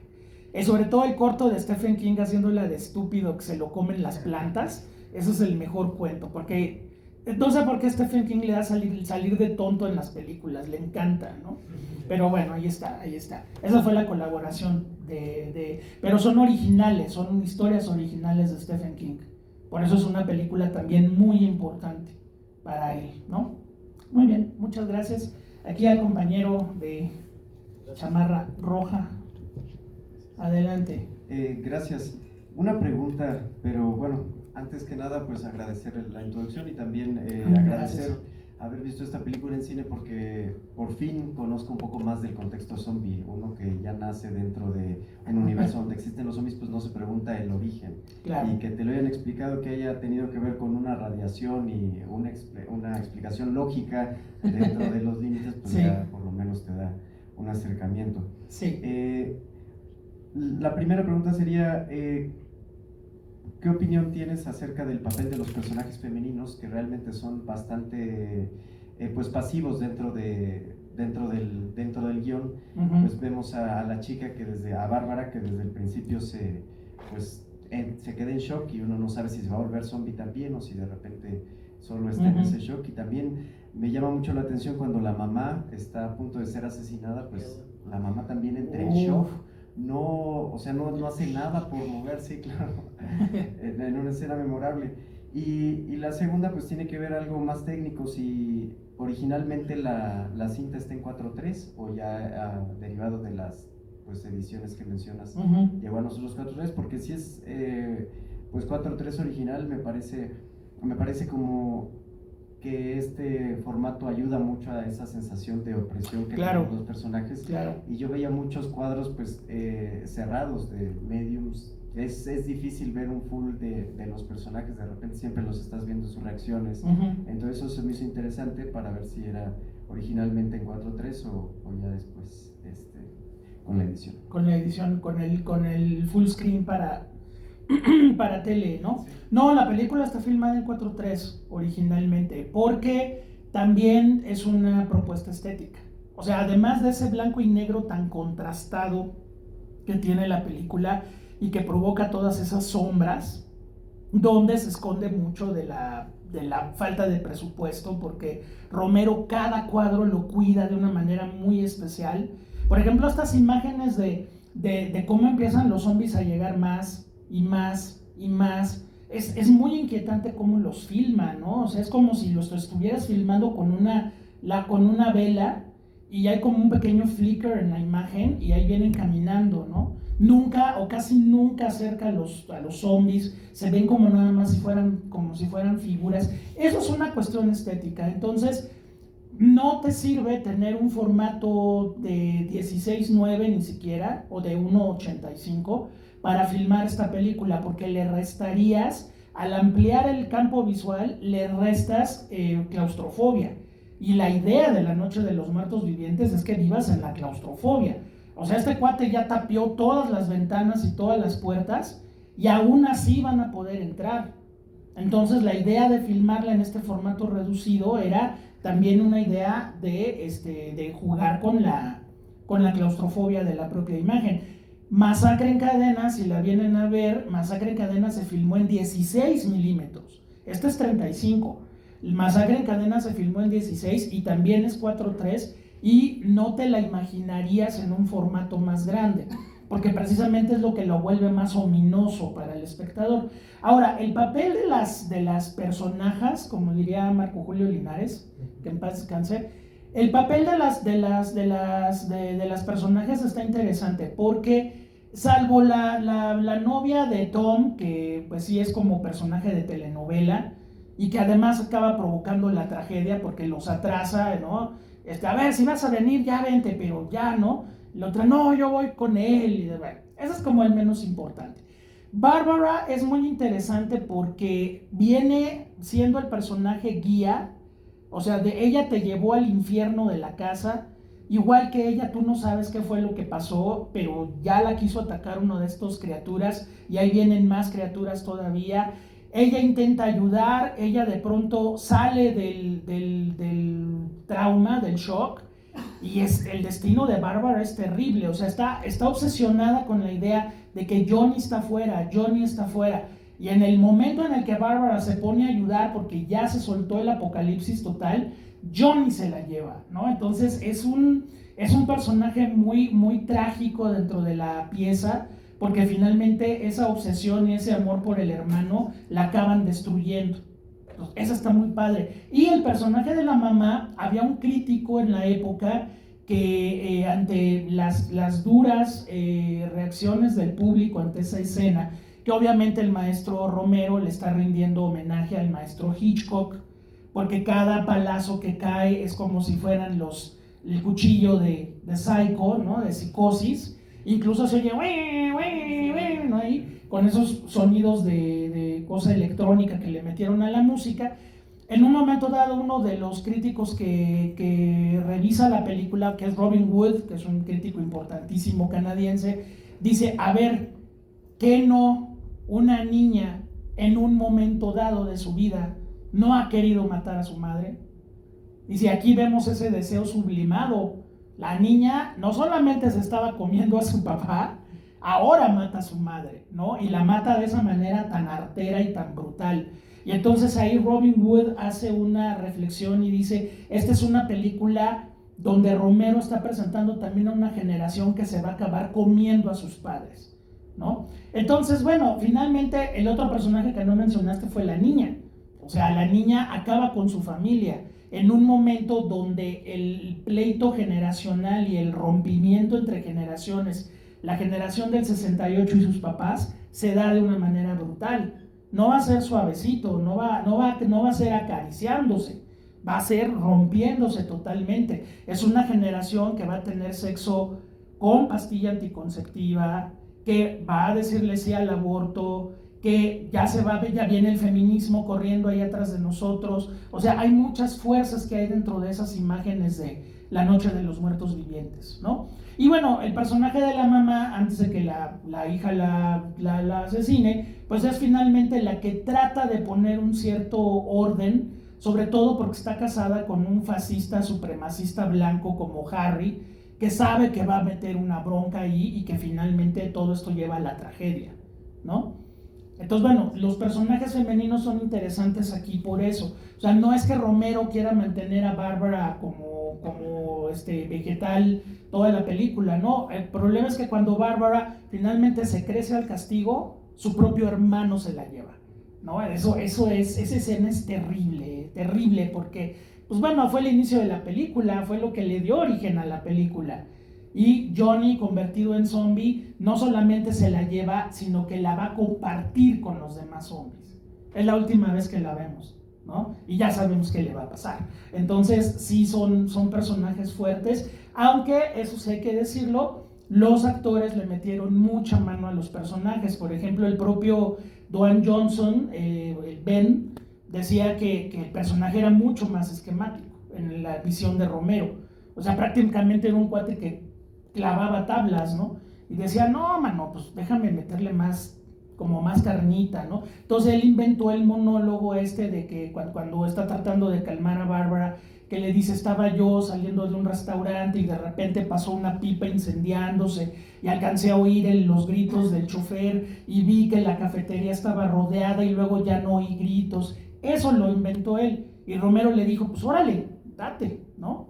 Sobre todo el corto de Stephen King haciéndola de estúpido que se lo comen las plantas, eso es el mejor cuento, porque no sé por qué Stephen King le da salir de tonto en las películas, le encanta, ¿no? Pero bueno, ahí está. Esa fue la colaboración pero son originales, son historias originales de Stephen King. Por eso es una película también muy importante para él, ¿no? Muy bien, muchas gracias. Aquí al compañero de chamarra roja. Adelante. Gracias. Una pregunta, pero bueno, antes que nada, pues agradecer la introducción y también agradecer haber visto esta película en cine, porque por fin conozco un poco más del contexto zombie. Uno que ya nace dentro de un universo donde existen los zombies, pues no se pregunta el origen. Claro. Y que te lo hayan explicado, que haya tenido que ver con una radiación y una explicación lógica dentro de los límites, pues sí, ya por lo menos te da un acercamiento. Sí. La primera pregunta sería, ¿qué opinión tienes acerca del papel de los personajes femeninos, que realmente son bastante pues pasivos dentro del guión? Pues vemos a la chica a Bárbara, que desde el principio se queda en shock y uno no sabe si se va a volver zombie también o si de repente solo está en ese shock. Y también me llama mucho la atención cuando la mamá está a punto de ser asesinada, pues la mamá también entra en shock. No hace nada por moverse, claro, en una escena memorable. Y la segunda pues tiene que ver algo más técnico, si originalmente la cinta está en 4:3 o ya derivado de las ediciones que mencionas llegó a nosotros 4:3, porque si es 4:3 original me parece como que este formato ayuda mucho a esa sensación de opresión que Claro. tienen los personajes. Claro. Y yo veía muchos cuadros pues cerrados de mediums. Es difícil ver un full de los personajes, de repente siempre los estás viendo sus reacciones. Entonces eso se me hizo interesante para ver si era originalmente en 4:3 o ya después con la edición. Con la edición, con el full screen para tele, ¿no? Sí. No, la película está filmada en 4:3 originalmente, porque también es una propuesta estética. O sea, además de ese blanco y negro tan contrastado que tiene la película y que provoca todas esas sombras, donde se esconde mucho de la falta de presupuesto, porque Romero cada cuadro lo cuida de una manera muy especial. Por ejemplo, estas imágenes de cómo empiezan los zombies a llegar más y más y más, es muy inquietante cómo los filma, ¿no? O sea, es como si los estuvieras filmando con una vela y hay como un pequeño flicker en la imagen y ahí vienen caminando, ¿no? Nunca o casi nunca acerca a los zombies, se ven como nada más como si fueran figuras. Eso es una cuestión estética. Entonces no te sirve tener un formato de 16:9 ni siquiera, o de 1:85 para filmar esta película, porque le restarías, al ampliar el campo visual, le restas claustrofobia. Y la idea de La Noche de los Muertos Vivientes es que vivas en la claustrofobia. O sea, este cuate ya tapió todas las ventanas y todas las puertas y aún así van a poder entrar. Entonces la idea de filmarla en este formato reducido era también una idea de jugar con la claustrofobia de la propia imagen. Masacre en Cadena, si la vienen a ver, Masacre en Cadena se filmó en 16 milímetros. Este es 35. Masacre en Cadena se filmó en 16 y también es 4:3 y no te la imaginarías en un formato más grande, porque precisamente es lo que lo vuelve más ominoso para el espectador. Ahora, el papel de las personajes, como diría Marco Julio Linares, que en paz descanse, el papel de las personajes está interesante, porque salvo la novia de Tom, que pues sí es como personaje de telenovela, y que además acaba provocando la tragedia porque los atrasa, ¿no? A ver, si vas a venir, ya vente, pero ya, ¿no? La otra, no, yo voy con él. Y bueno, ese es como el menos importante. Bárbara es muy interesante porque viene siendo el personaje guía, o sea, ella te llevó al infierno de la casa, igual que ella, tú no sabes qué fue lo que pasó, pero ya la quiso atacar uno de estos criaturas y ahí vienen más criaturas todavía. Ella intenta ayudar, ella de pronto sale del trauma, del shock, y el destino de Bárbara es terrible. O sea, está obsesionada con la idea de que Johnny está fuera. Y en el momento en el que Bárbara se pone a ayudar, porque ya se soltó el apocalipsis total, Johnny se la lleva, ¿no? Entonces es un personaje muy, muy trágico dentro de la pieza, porque finalmente esa obsesión y ese amor por el hermano la acaban destruyendo. Entonces, esa está muy padre. Y el personaje de la mamá, había un crítico en la época que ante las duras reacciones del público ante esa escena, que obviamente el maestro Romero le está rindiendo homenaje al maestro Hitchcock, porque cada palazo que cae es como si fueran el cuchillo de Psycho, ¿no? De Psicosis. Incluso se oye, ¿no? Ahí, con esos sonidos de cosa electrónica que le metieron a la música. En un momento dado, uno de los críticos que revisa la película, que es Robin Wood, que es un crítico importantísimo canadiense, dice, a ver, ¿qué no una niña en un momento dado de su vida no ha querido matar a su madre? Dice, aquí vemos ese deseo sublimado. La niña no solamente se estaba comiendo a su papá, ahora mata a su madre, ¿no? Y la mata de esa manera tan artera y tan brutal. Y entonces ahí Robin Wood hace una reflexión y dice, esta es una película donde Romero está presentando también a una generación que se va a acabar comiendo a sus padres, ¿no? Entonces, bueno, finalmente el otro personaje que no mencionaste fue la niña. O sea, la niña acaba con su familia en un momento donde el pleito generacional y el rompimiento entre generaciones, la generación del 68 y sus papás, se da de una manera brutal. No va a ser suavecito, no va a ser acariciándose. va a ser rompiéndose totalmente. Es una generación que va a tener sexo con pastilla anticonceptiva, que va a decirle sí al aborto, que ya viene el feminismo corriendo ahí atrás de nosotros. O sea, hay muchas fuerzas que hay dentro de esas imágenes de La Noche de los Muertos Vivientes, ¿no? Y bueno, el personaje de la mamá, antes de que la hija la asesine, pues es finalmente la que trata de poner un cierto orden, sobre todo porque está casada con un fascista supremacista blanco como Harry, que sabe que va a meter una bronca ahí y que finalmente todo esto lleva a la tragedia, ¿no? Entonces, bueno, los personajes femeninos son interesantes aquí por eso. O sea, no es que Romero quiera mantener a Bárbara como vegetal toda la película, no. El problema es que cuando Bárbara finalmente se crece al castigo, su propio hermano se la lleva, ¿no? Esa escena es terrible, terrible, porque, pues bueno, fue el inicio de la película, fue lo que le dio origen a la película. Y Johnny, convertido en zombie, no solamente se la lleva, sino que la va a compartir con los demás zombies. Es la última vez que la vemos, ¿no? Y ya sabemos qué le va a pasar. Entonces, sí son personajes fuertes, aunque, eso sí hay que decirlo, los actores le metieron mucha mano a los personajes. Por ejemplo, el propio Dwayne Johnson, Ben, decía que el personaje era mucho más esquemático en la visión de Romero. O sea, prácticamente era un cuate que clavaba tablas, ¿no? Y decía, no, mano, pues déjame meterle más, como más carnita, ¿no? Entonces él inventó el monólogo de que cuando está tratando de calmar a Bárbara, que le dice, estaba yo saliendo de un restaurante y de repente pasó una pipa incendiándose y alcancé a oír los gritos del chofer y vi que la cafetería estaba rodeada y luego ya no oí gritos. Eso lo inventó él. Y Romero le dijo, pues órale, date, ¿no?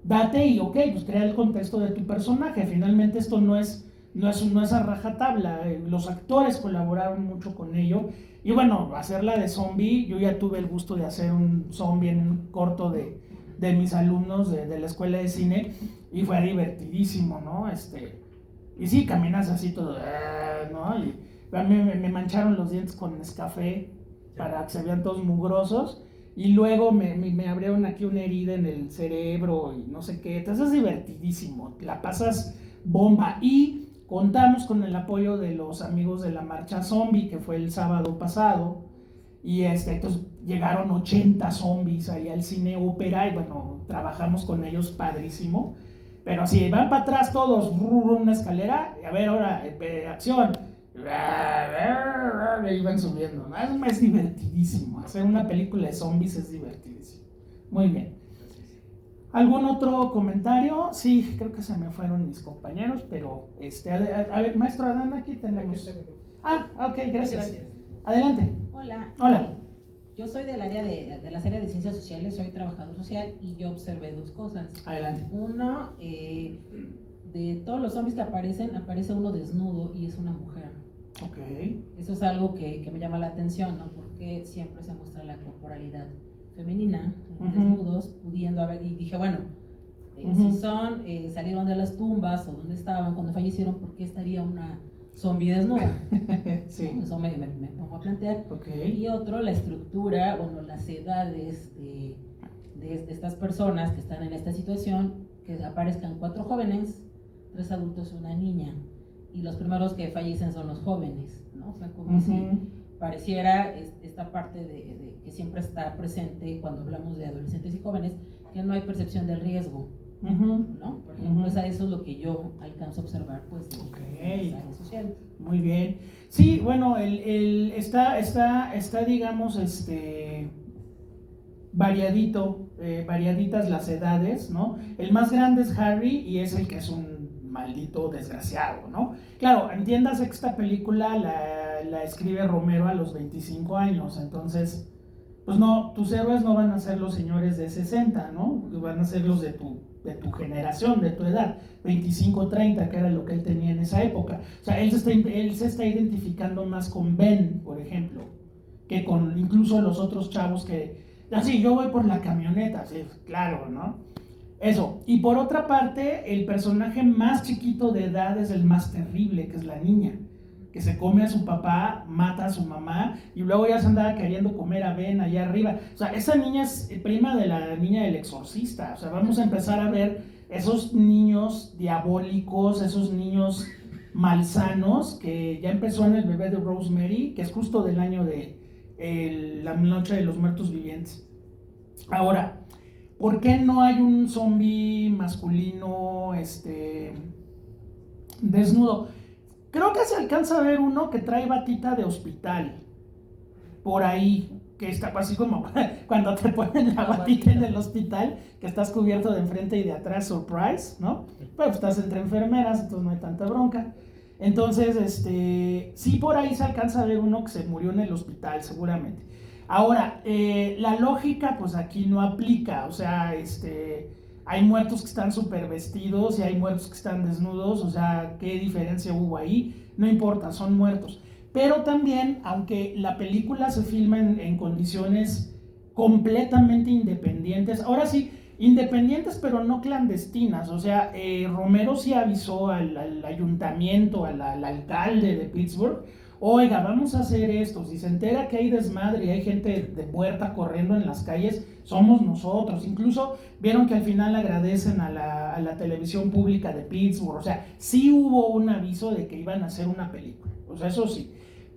Date y ok, pues crea el contexto de tu personaje. Finalmente esto no es a rajatabla. Los actores colaboraron mucho con ello. Y bueno, hacerla de zombie, yo ya tuve el gusto de hacer un zombie en un corto de mis alumnos de la escuela de cine y fue divertidísimo, ¿no? Y sí, caminas así todo, ¿no? Y a mí me mancharon los dientes con Nescafé para que se vean todos mugrosos. Y luego me abrieron aquí una herida en el cerebro y no sé qué. Entonces es divertidísimo, la pasas bomba. Y contamos con el apoyo de los amigos de la Marcha Zombie, que fue el sábado pasado. Y entonces llegaron 80 zombies ahí al cine ópera y bueno, trabajamos con ellos padrísimo. Pero si van para atrás todos, una escalera, a ver ahora, acción. Y iban subiendo, ¿no? Es divertidísimo. Hacer una película de zombies es divertidísimo. Muy bien. ¿Algún otro comentario? Sí, creo que se me fueron mis compañeros, pero a ver, maestro Adán, aquí tenemos. Ok, gracias. Adelante. Hola. Hola. Yo soy del área de las áreas de ciencias sociales, soy trabajador social y yo observé dos cosas. Adelante. Uno, de todos los zombies que aparece uno desnudo y es una mujer. Ok. Eso es algo que me llama la atención, ¿no? Porque siempre se muestra la corporalidad femenina, desnudos, pudiendo haber, y dije, bueno, si salieron de las tumbas o donde estaban cuando fallecieron, ¿por qué estaría una zombie desnuda? Sí. Eso me pongo a plantear. Okay. Y otro, la estructura, bueno, las edades de estas personas que están en esta situación, que aparezcan 4 jóvenes, 3 adultos y una niña, y los primeros que fallecen son los jóvenes, ¿no? O sea, como si pareciera esta parte de que siempre está presente cuando hablamos de adolescentes y jóvenes, que no hay percepción del riesgo, ¿no? Por ejemplo, eso es lo que yo alcanzo a observar, pues, de las áreas sociales. Muy bien. Sí, bueno, está digamos, variaditas las edades, ¿no? El más grande es Harry y es el que es un maldito desgraciado, ¿no? Claro, entiéndase que esta película la escribe Romero a los 25 años, entonces, pues no, tus héroes no van a ser los señores de 60, ¿no? Van a ser los de tu generación, de tu edad, 25, 30, que era lo que él tenía en esa época. O sea, él se está identificando más con Ben, por ejemplo, que con incluso los otros chavos que, así, yo voy por la camioneta, sí, claro, ¿no? Eso. Y por otra parte, el personaje más chiquito de edad es el más terrible, que es la niña, que se come a su papá, mata a su mamá y luego ya se andaba queriendo comer a Ben allá arriba. O sea, esa niña es prima de la niña del exorcista. O sea, vamos a empezar a ver esos niños diabólicos, esos niños malsanos, que ya empezó en El bebé de Rosemary, que es justo del año de La noche de los muertos vivientes. Ahora, ¿por qué no hay un zombie masculino desnudo? Creo que se alcanza a ver uno que trae batita de hospital por ahí, que está así como cuando te ponen la batita en el hospital, que estás cubierto de enfrente y de atrás, surprise, ¿no? Pero estás entre enfermeras, entonces no hay tanta bronca. Entonces, sí, por ahí se alcanza a ver uno que se murió en el hospital, seguramente. Ahora, la lógica, pues aquí no aplica, o sea, hay muertos que están súper vestidos y hay muertos que están desnudos, o sea, ¿qué diferencia hubo ahí? No importa, son muertos. Pero también, aunque la película se filma en condiciones completamente independientes, ahora sí, independientes pero no clandestinas, o sea, Romero sí avisó al ayuntamiento, al alcalde de Pittsburgh, oiga, vamos a hacer esto, si se entera que hay desmadre y hay gente de muerta corriendo en las calles, somos nosotros. Incluso vieron que al final agradecen a la televisión pública de Pittsburgh, o sea, sí hubo un aviso de que iban a hacer una película, o sea, eso sí.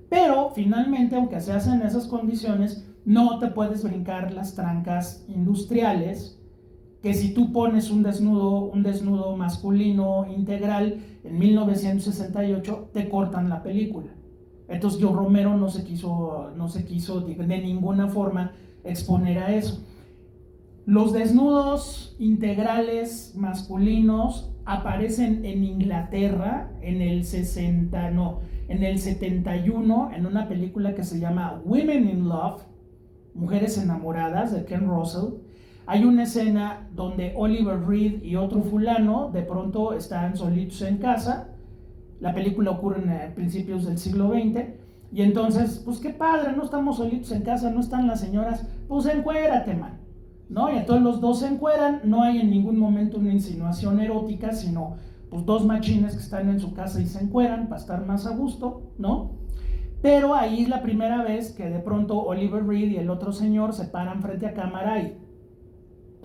Pero finalmente, aunque se hacen esas condiciones, no te puedes brincar las trancas industriales, que si tú pones un desnudo masculino integral en 1968, te cortan la película. Entonces Romero no se quiso de ninguna forma exponer a eso. Los desnudos integrales masculinos aparecen en Inglaterra en el 71, en una película que se llama Women in Love, Mujeres enamoradas, de Ken Russell. Hay una escena donde Oliver Reed y otro fulano de pronto están solitos en casa. La película ocurre en principios del siglo XX. Y entonces, pues qué padre, no estamos solitos en casa, no están las señoras, pues encuérate, man, ¿no? Y entonces los dos se encueran, no hay en ningún momento una insinuación erótica, sino pues dos machines que están en su casa y se encueran para estar más a gusto, ¿no? Pero ahí es la primera vez que de pronto Oliver Reed y el otro señor se paran frente a cámara y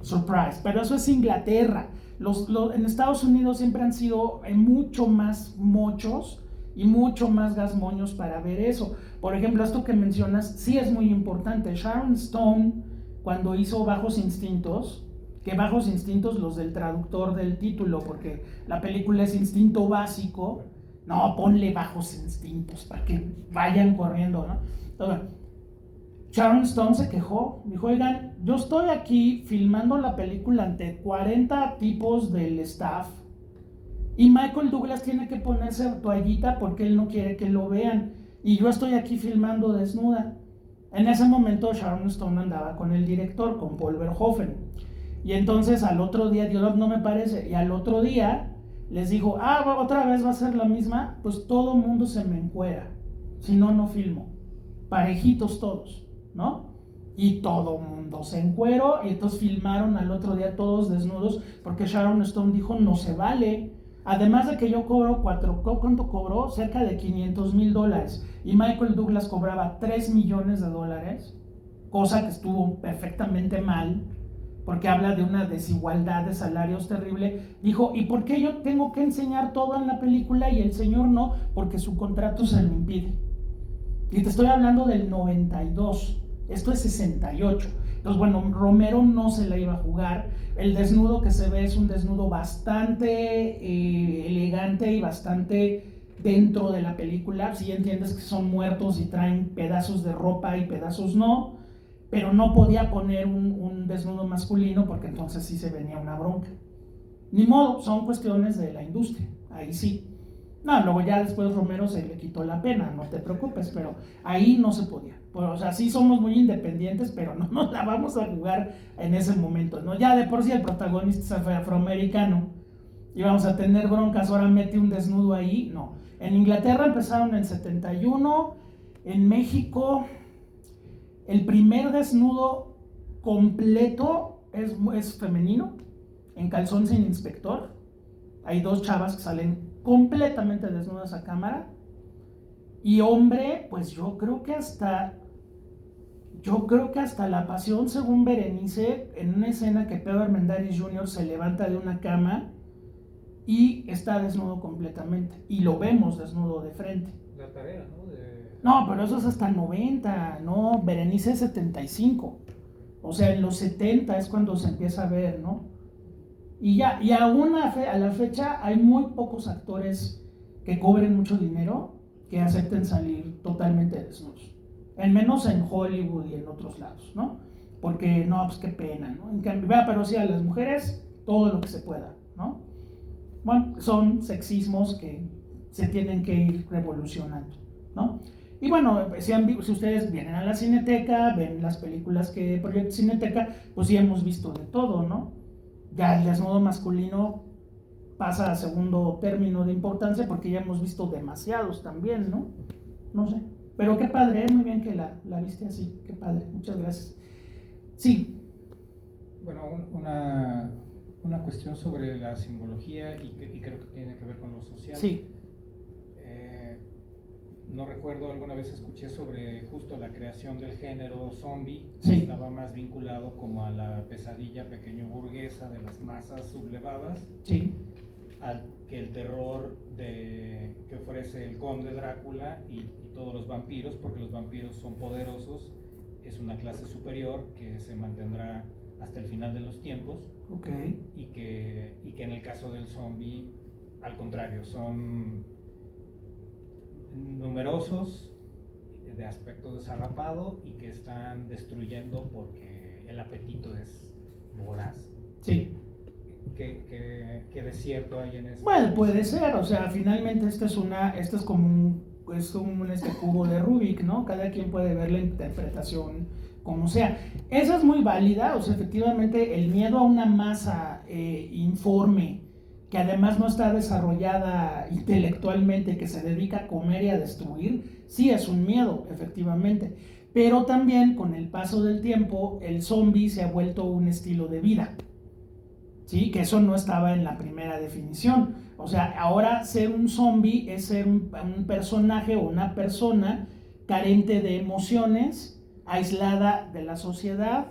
surprise. Pero eso es Inglaterra. En Estados Unidos siempre han sido mucho más mochos y mucho más gasmoños para ver eso. Por ejemplo, esto que mencionas sí es muy importante. Sharon Stone, cuando hizo Bajos Instintos, que Bajos Instintos, los del traductor del título, porque la película es Instinto Básico, no, ponle Bajos Instintos para que vayan corriendo, ¿no? Entonces, Sharon Stone se quejó, dijo, oigan, yo estoy aquí filmando la película ante 40 tipos del staff y Michael Douglas tiene que ponerse toallita porque él no quiere que lo vean y yo estoy aquí filmando desnuda. En ese momento Sharon Stone andaba con el director, con Paul Verhoeven, y entonces al otro día, Dios, no me parece, y al otro día les dijo, otra vez va a ser la misma, pues todo mundo se me encuera, si no, no filmo, parejitos todos, ¿no? Y todo mundo se encueró y entonces filmaron al otro día todos desnudos porque Sharon Stone dijo no se vale, además de que yo cobro ¿cuánto cobró? Cerca de $500,000 y Michael Douglas cobraba $3 millones, cosa que estuvo perfectamente mal porque habla de una desigualdad de salarios terrible. Dijo, ¿y por qué yo tengo que enseñar todo en la película y el señor no? Porque su contrato se lo impide. Y te estoy hablando del 92, esto es 68. Entonces, bueno, Romero no se la iba a jugar. El desnudo que se ve es un desnudo bastante elegante y bastante dentro de la película. Si entiendes que son muertos y traen pedazos de ropa y pedazos no, pero no podía poner un desnudo masculino porque entonces sí se venía una bronca. Ni modo, son cuestiones de la industria, ahí sí. No, luego ya después Romero se le quitó la pena, no te preocupes, pero ahí no se podía. Pues, o sea, sí somos muy independientes, pero no nos la vamos a jugar en ese momento, ¿no? Ya de por sí el protagonista fue afroamericano y vamos a tener broncas, ahora mete un desnudo ahí, no. En Inglaterra empezaron en el 71, en México el primer desnudo completo es femenino, en Calzón sin Inspector. Hay dos chavas que salen completamente desnudas a cámara. Y hombre, pues yo creo que hasta La Pasión, según Berenice, en una escena que Pedro Armendáriz Jr. se levanta de una cama y está desnudo completamente. Y lo vemos desnudo de frente. La tarea, ¿no? No, pero eso es hasta 90, ¿no? Berenice es 75. O sea, en los 70 es cuando se empieza a ver, ¿no? Y aún a la fecha hay muy pocos actores que cobren mucho dinero que acepten salir totalmente desnudos. Al menos en Hollywood y en otros lados, ¿no? Porque, no, pues qué pena, ¿no? En cambio, pero sí a las mujeres, todo lo que se pueda, ¿no? Bueno, son sexismos que se tienen que ir revolucionando, ¿no? Y bueno, si ustedes vienen a la Cineteca, ven las películas que proyecta Cineteca, pues sí hemos visto de todo, ¿no? Ya el desnudo masculino pasa a segundo término de importancia porque ya hemos visto demasiados también, ¿no? No sé. Pero qué padre, muy bien que la viste así, qué padre, muchas gracias. Sí. Bueno, una cuestión sobre la simbología y creo que tiene que ver con lo social. Sí. No recuerdo, alguna vez escuché sobre justo la creación del género zombie, sí. Que estaba más vinculado como a la pesadilla pequeño burguesa de las masas sublevadas, sí. Al que el terror que ofrece el conde Drácula y todos los vampiros, porque los vampiros son poderosos, es una clase superior que se mantendrá hasta el final de los tiempos. Okay. Y que en el caso del zombie, al contrario, son numerosos, de aspecto desarrapado y que están destruyendo porque el apetito es voraz. Sí. ¿Qué desierto hay en eso? Bueno, puede ser, o sea, finalmente esto es como un cubo de Rubik, ¿no? Cada quien puede ver la interpretación como sea. Esa es muy válida, o sea, efectivamente el miedo a una masa informe, que además no está desarrollada intelectualmente, que se dedica a comer y a destruir, sí es un miedo, efectivamente. Pero también con el paso del tiempo, el zombie se ha vuelto un estilo de vida. ¿Sí? Que eso no estaba en la primera definición. O sea, ahora ser un zombie es ser un personaje o una persona carente de emociones, aislada de la sociedad,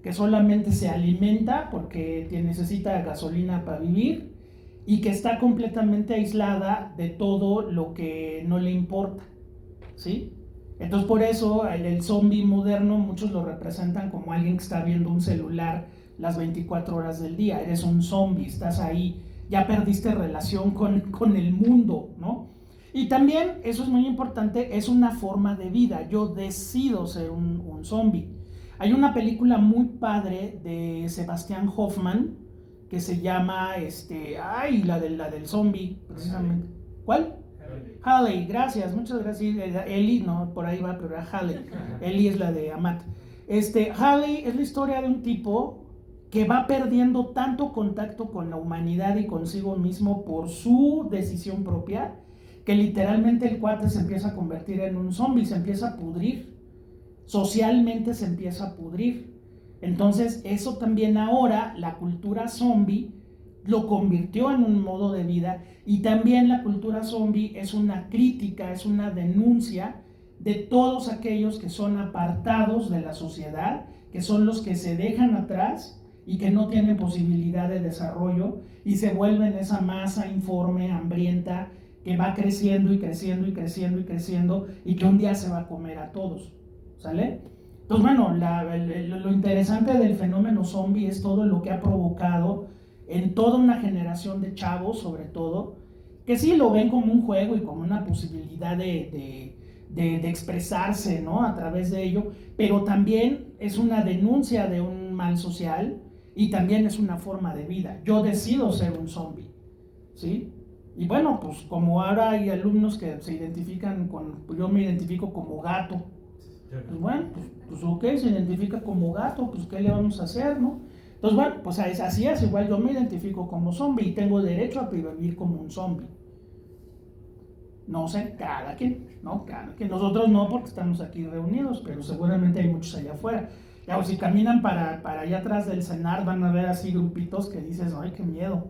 que solamente se alimenta porque necesita gasolina para vivir y que está completamente aislada de todo lo que no le importa, ¿sí? Entonces por eso el zombie moderno muchos lo representan como alguien que está viendo un celular las 24 horas del día. Eres un zombie, estás ahí, ya perdiste relación con el mundo, ¿no? Y también, eso es muy importante, es una forma de vida. Yo decido ser un zombie. Hay una película muy padre de Sebastián Hoffman que se llama, la del zombie, precisamente. ¿Cuál? Halley, gracias, muchas gracias. Ellie, no, por ahí va, pero era Halley. Ellie es la de Amat. Halley es la historia de un tipo que va perdiendo tanto contacto con la humanidad y consigo mismo por su decisión propia, que literalmente el cuate se empieza a convertir en un zombie, se empieza a pudrir, socialmente se empieza a pudrir. Entonces eso también ahora, la cultura zombie lo convirtió en un modo de vida, y también la cultura zombie es una crítica, es una denuncia de todos aquellos que son apartados de la sociedad, que son los que se dejan atrás y que no tienen posibilidad de desarrollo y se vuelven esa masa informe, hambrienta, que va creciendo y creciendo y creciendo y creciendo y que un día se va a comer a todos, ¿sale? Entonces, bueno, lo interesante del fenómeno zombie es todo lo que ha provocado en toda una generación de chavos, sobre todo, que sí lo ven como un juego y como una posibilidad de expresarse, ¿no? A través de ello, pero también es una denuncia de un mal social y también es una forma de vida. Yo decido ser un zombie, ¿sí? Y bueno, pues como ahora hay alumnos que se identifican yo me identifico como gato, pues bueno, pues ok, se identifica como gato, pues ¿qué le vamos a hacer, no? Entonces bueno, pues así es, igual yo me identifico como zombie y tengo derecho a vivir como un zombie. No sé, cada quien, ¿no? Cada quien. Nosotros no, porque estamos aquí reunidos, pero seguramente hay muchos allá afuera. Ya, o si caminan para allá atrás del cenar, van a ver así grupitos que dices, ay, qué miedo.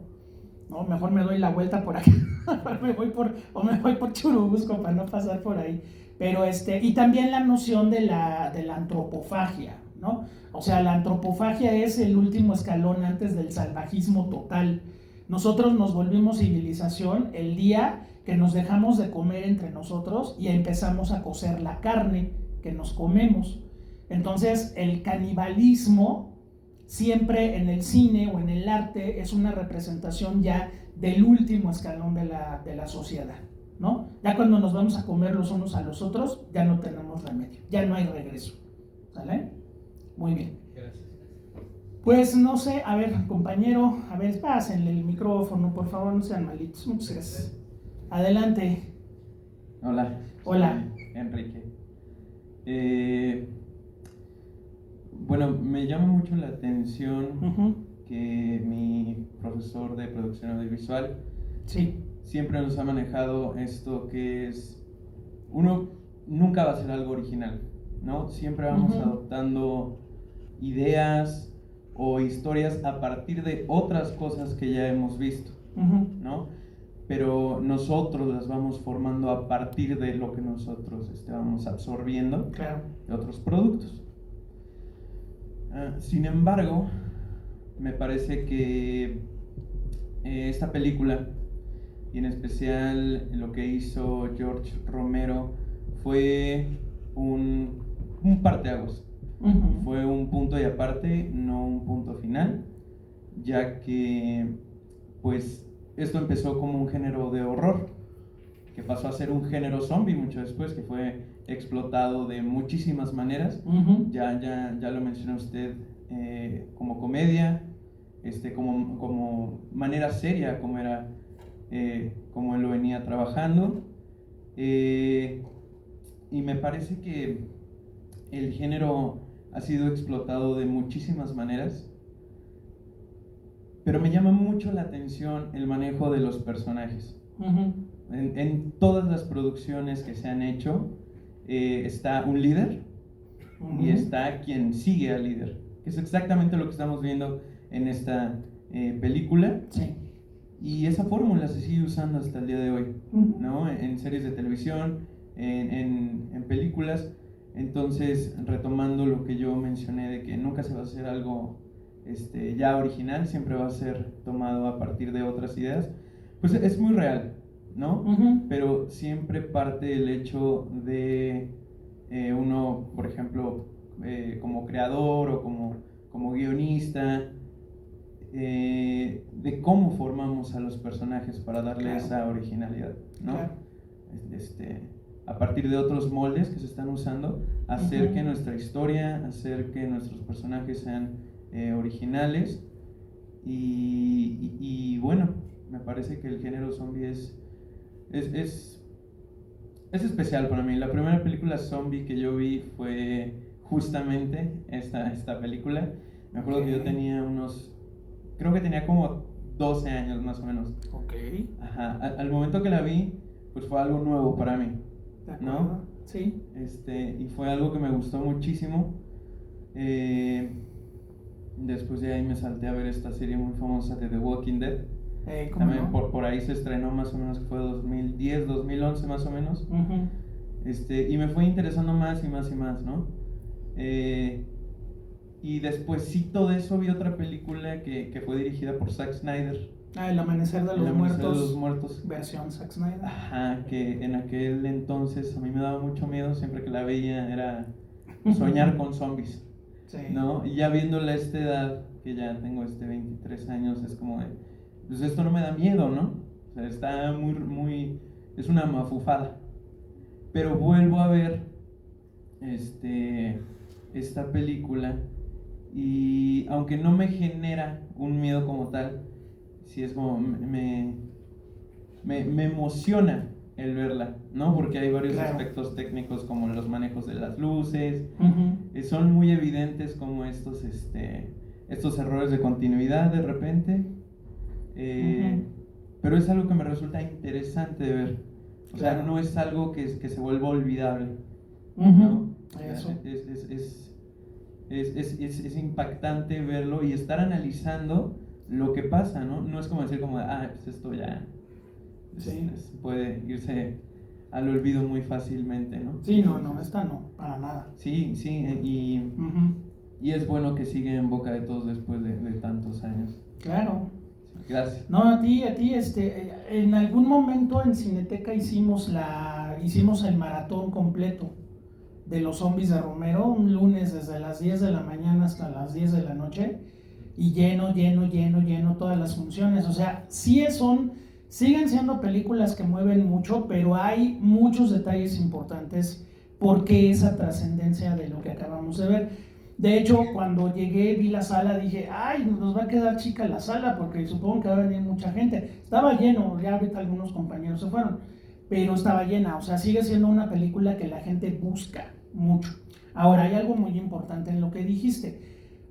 No, mejor me doy la vuelta por aquí. o me voy por Churubusco para no pasar por ahí. Pero y también la noción de la antropofagia, ¿no? O sea, la antropofagia es el último escalón antes del salvajismo total. Nosotros nos volvimos civilización el día que nos dejamos de comer entre nosotros y empezamos a cocer la carne que nos comemos. Entonces, el canibalismo siempre en el cine o en el arte es una representación ya del último escalón de la sociedad, ¿no? Ya cuando nos vamos a comer los unos a los otros, ya no tenemos remedio, ya no hay regreso, ¿sale? Muy bien. Gracias. Pues no sé, a ver, compañero, a ver, pásenle el micrófono, por favor, no sean malitos. Muchas gracias. Adelante. Hola. Hola. Soy Enrique. Bueno, me llama mucho la atención que mi profesor de producción audiovisual Sí. siempre nos ha manejado esto que es, uno nunca va a ser algo original, ¿no? Siempre vamos adoptando ideas o historias a partir de otras cosas que ya hemos visto, ¿no? Pero nosotros las vamos formando a partir de lo que nosotros vamos absorbiendo de otros productos. Sin embargo, me parece que esta película, y en especial lo que hizo George Romero, fue un parteaguas. Fue un punto y aparte, no un punto final, ya que pues esto empezó como un género de horror, que pasó a ser un género zombie mucho después, que fue explotado de muchísimas maneras. Ya lo mencionó usted, como comedia, como manera seria, como era, como él lo venía trabajando. Y me parece que el género ha sido explotado de muchísimas maneras, pero me llama mucho la atención el manejo de los personajes. En todas las producciones que se han hecho, está un líder y está quien sigue al líder, que es exactamente lo que estamos viendo en esta película. Sí. Y esa fórmula se sigue usando hasta el día de hoy, ¿no? En series de televisión, en películas. Entonces, retomando lo que yo mencioné de que nunca se va a hacer algo ya original, siempre va a ser tomado a partir de otras ideas, pues es muy real, ¿no? Pero siempre parte del hecho de uno, por ejemplo, como creador o como guionista, de cómo formamos a los personajes para darle esa originalidad, ¿no? A partir de otros moldes que se están usando, hacer que nuestra historia, hacer que nuestros personajes sean originales. Y bueno, me parece que el género zombie es especial para mí. La primera película zombie que yo vi fue justamente esta película. Me acuerdo que yo tenía creo que tenía como 12 años más o menos. Ajá. Al momento que la vi, pues fue algo nuevo para mí, ¿no? Sí. Y fue algo que me gustó muchísimo. Después de ahí me salté a ver esta serie muy famosa de The Walking Dead. También no? por ahí se estrenó más o menos, que fue 2010, 2011 más o menos. Y me fue interesando más y más y más, ¿no? Y despuésito de eso vi otra película que fue dirigida por Zack Snyder. El Amanecer de los Muertos. Versión Zack Snyder. Ajá, que en aquel entonces a mí me daba mucho miedo, siempre que la veía era soñar con zombies, ¿no? Y ya viéndola a esta edad, que ya tengo 23 años, es como de, pues esto no me da miedo, ¿no? O sea, está muy, es una mafufada. Pero vuelvo a ver esta película y aunque no me genera un miedo como tal, sí es como me emociona el verla, ¿no? Porque hay varios aspectos técnicos como los manejos de las luces, son muy evidentes como estos errores de continuidad de repente, pero es algo que me resulta interesante de ver, o sea, no es algo que se vuelva olvidable, ¿no? Eso. Es impactante verlo y estar analizando lo que pasa, ¿no? No es como decir como, pues esto ya Sí. Puede irse al olvido muy fácilmente, ¿no? Sí, no, esta no, para nada. Sí, y es bueno que sigue en boca de todos después de tantos años. Claro. Gracias. No, a ti, en algún momento en Cineteca hicimos el maratón completo de los zombies de Romero, un lunes desde las 10 de la mañana hasta las 10 de la noche, y lleno todas las funciones. O sea, siguen siendo películas que mueven mucho, pero hay muchos detalles importantes porque esa trascendencia de lo que acabamos de ver. De hecho, cuando llegué, vi la sala, dije, ay, nos va a quedar chica la sala, porque supongo que va a venir mucha gente. Estaba lleno, ya ahorita algunos compañeros se fueron, pero estaba llena. O sea, sigue siendo una película que la gente busca mucho. Ahora, hay algo muy importante en lo que dijiste.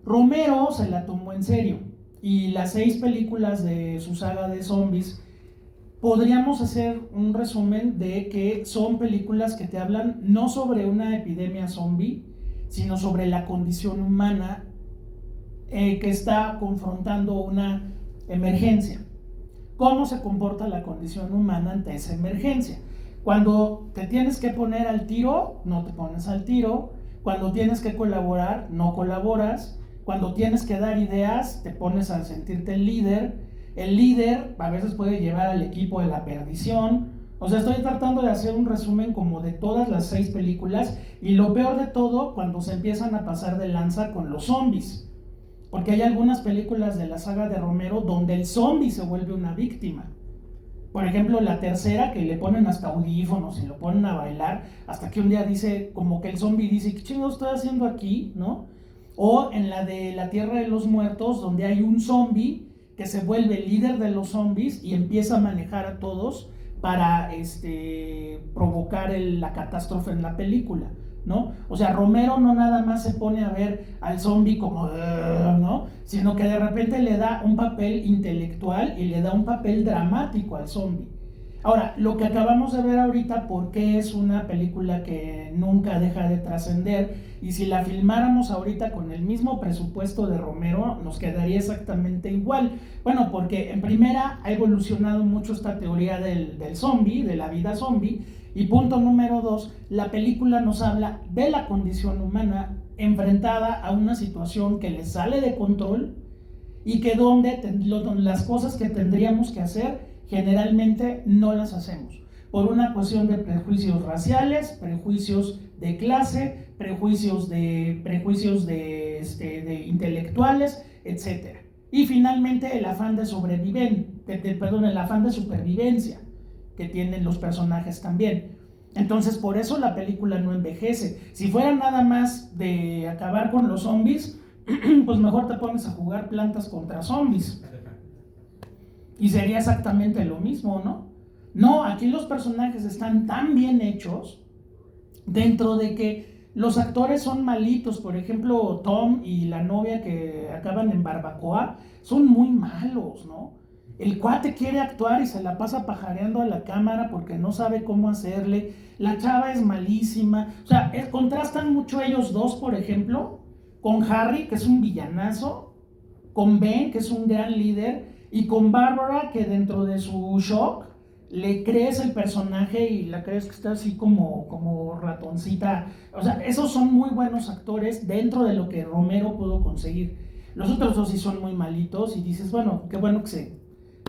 Romero se la tomó en serio, y las 6 películas de su saga de zombies, podríamos hacer un resumen de que son películas que te hablan no sobre una epidemia zombie, sino sobre la condición humana que está confrontando una emergencia. ¿Cómo se comporta la condición humana ante esa emergencia? Cuando te tienes que poner al tiro, no te pones al tiro. Cuando tienes que colaborar, no colaboras. Cuando tienes que dar ideas, te pones a sentirte el líder. El líder a veces puede llevar al equipo de la perdición. O sea, estoy tratando de hacer un resumen como de todas las 6 películas, y lo peor de todo, cuando se empiezan a pasar de lanza con los zombies. Porque hay algunas películas de la saga de Romero donde el zombie se vuelve una víctima. Por ejemplo, la tercera, que le ponen hasta audífonos y lo ponen a bailar, hasta que un día dice, como que el zombie dice, ¿qué chingados estoy haciendo aquí? ¿No? O en la de La Tierra de los Muertos, donde hay un zombie que se vuelve el líder de los zombies y empieza a manejar a todos para provocar la catástrofe en la película, ¿no? O sea, Romero no nada más se pone a ver al zombie como, ¿no? Sino que de repente le da un papel intelectual y le da un papel dramático al zombie. Ahora, lo que acabamos de ver ahorita, ¿por qué es una película que nunca deja de trascender? Y si la filmáramos ahorita con el mismo presupuesto de Romero, nos quedaría exactamente igual. Bueno, porque en primera ha evolucionado mucho esta teoría del zombie, de la vida zombie. Y punto número 2, la película nos habla de la condición humana enfrentada a una situación que le sale de control, y que donde las cosas que tendríamos que hacer generalmente no las hacemos, por una cuestión de prejuicios raciales, prejuicios de clase, prejuicios de intelectuales, etc. Y finalmente el afán de el afán de supervivencia que tienen los personajes también. Entonces, por eso la película no envejece. Si fuera nada más de acabar con los zombies, pues mejor te pones a jugar Plantas contra Zombies y sería exactamente lo mismo, ¿no? No, aquí los personajes están tan bien hechos, dentro de que los actores son malitos. Por ejemplo, Tom y la novia que acaban en Barbacoa son muy malos, ¿no? El cuate quiere actuar y se la pasa pajareando a la cámara porque no sabe cómo hacerle. La chava es malísima. O sea, contrastan mucho ellos dos, por ejemplo, con Harry, que es un villanazo, con Ben, que es un gran líder, y con Bárbara, que dentro de su shock le crees el personaje y la crees que está así como ratoncita. O sea, esos son muy buenos actores dentro de lo que Romero pudo conseguir. Los otros dos sí son muy malitos y dices, bueno, qué bueno que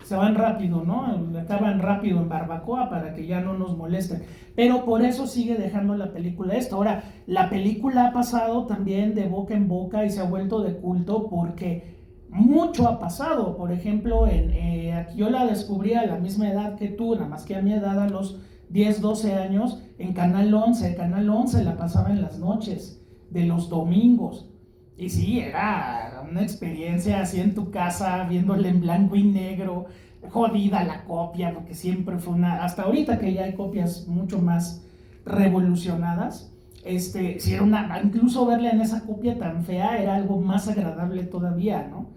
se van rápido, ¿no? Acaban rápido en Barbacoa para que ya no nos molesten. Pero por eso sigue dejando la película esto. Ahora, la película ha pasado también de boca en boca y se ha vuelto de culto porque mucho ha pasado. Por ejemplo, yo la descubrí a la misma edad que tú, nada más que a mi edad, a los 10, 12 años, en Canal 11. Canal 11 la pasaba en las noches de los domingos. Y sí, era una experiencia así en tu casa, viéndole en blanco y negro, jodida la copia, porque siempre fue hasta ahorita que ya hay copias mucho más revolucionadas, si era incluso verla en esa copia tan fea era algo más agradable todavía, ¿no?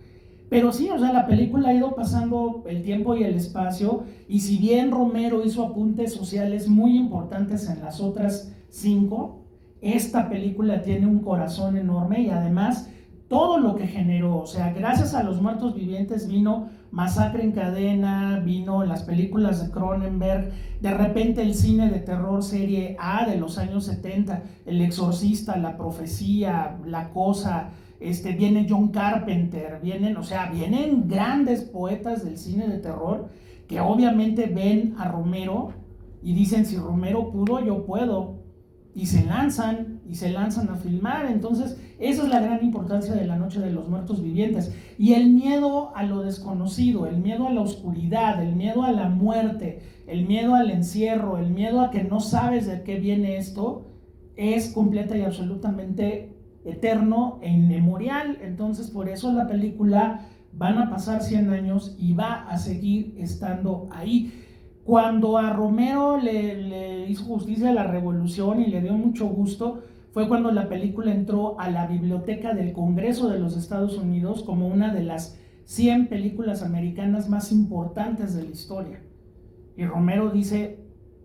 Pero sí, o sea, la película ha ido pasando el tiempo y el espacio, y si bien Romero hizo apuntes sociales muy importantes en las otras 5, esta película tiene un corazón enorme, y además todo lo que generó, o sea, gracias a Los Muertos Vivientes vino Masacre en Cadena, vino las películas de Cronenberg, de repente el cine de terror serie A de los años 70, El Exorcista, La Profecía, La Cosa, viene John Carpenter, vienen grandes poetas del cine de terror que obviamente ven a Romero y dicen, si Romero pudo, yo puedo, y se lanzan a filmar. Entonces esa es la gran importancia de La Noche de los Muertos Vivientes. Y el miedo a lo desconocido, el miedo a la oscuridad, el miedo a la muerte, el miedo al encierro, el miedo a que no sabes de qué viene esto, es completa y absolutamente eterno e inmemorial. Entonces por eso la película, van a pasar 100 años y va a seguir estando ahí. Cuando a Romero le hizo justicia a la revolución y le dio mucho gusto, fue cuando la película entró a la biblioteca del Congreso de los Estados Unidos como una de las 100 películas americanas más importantes de la historia. Y Romero dice,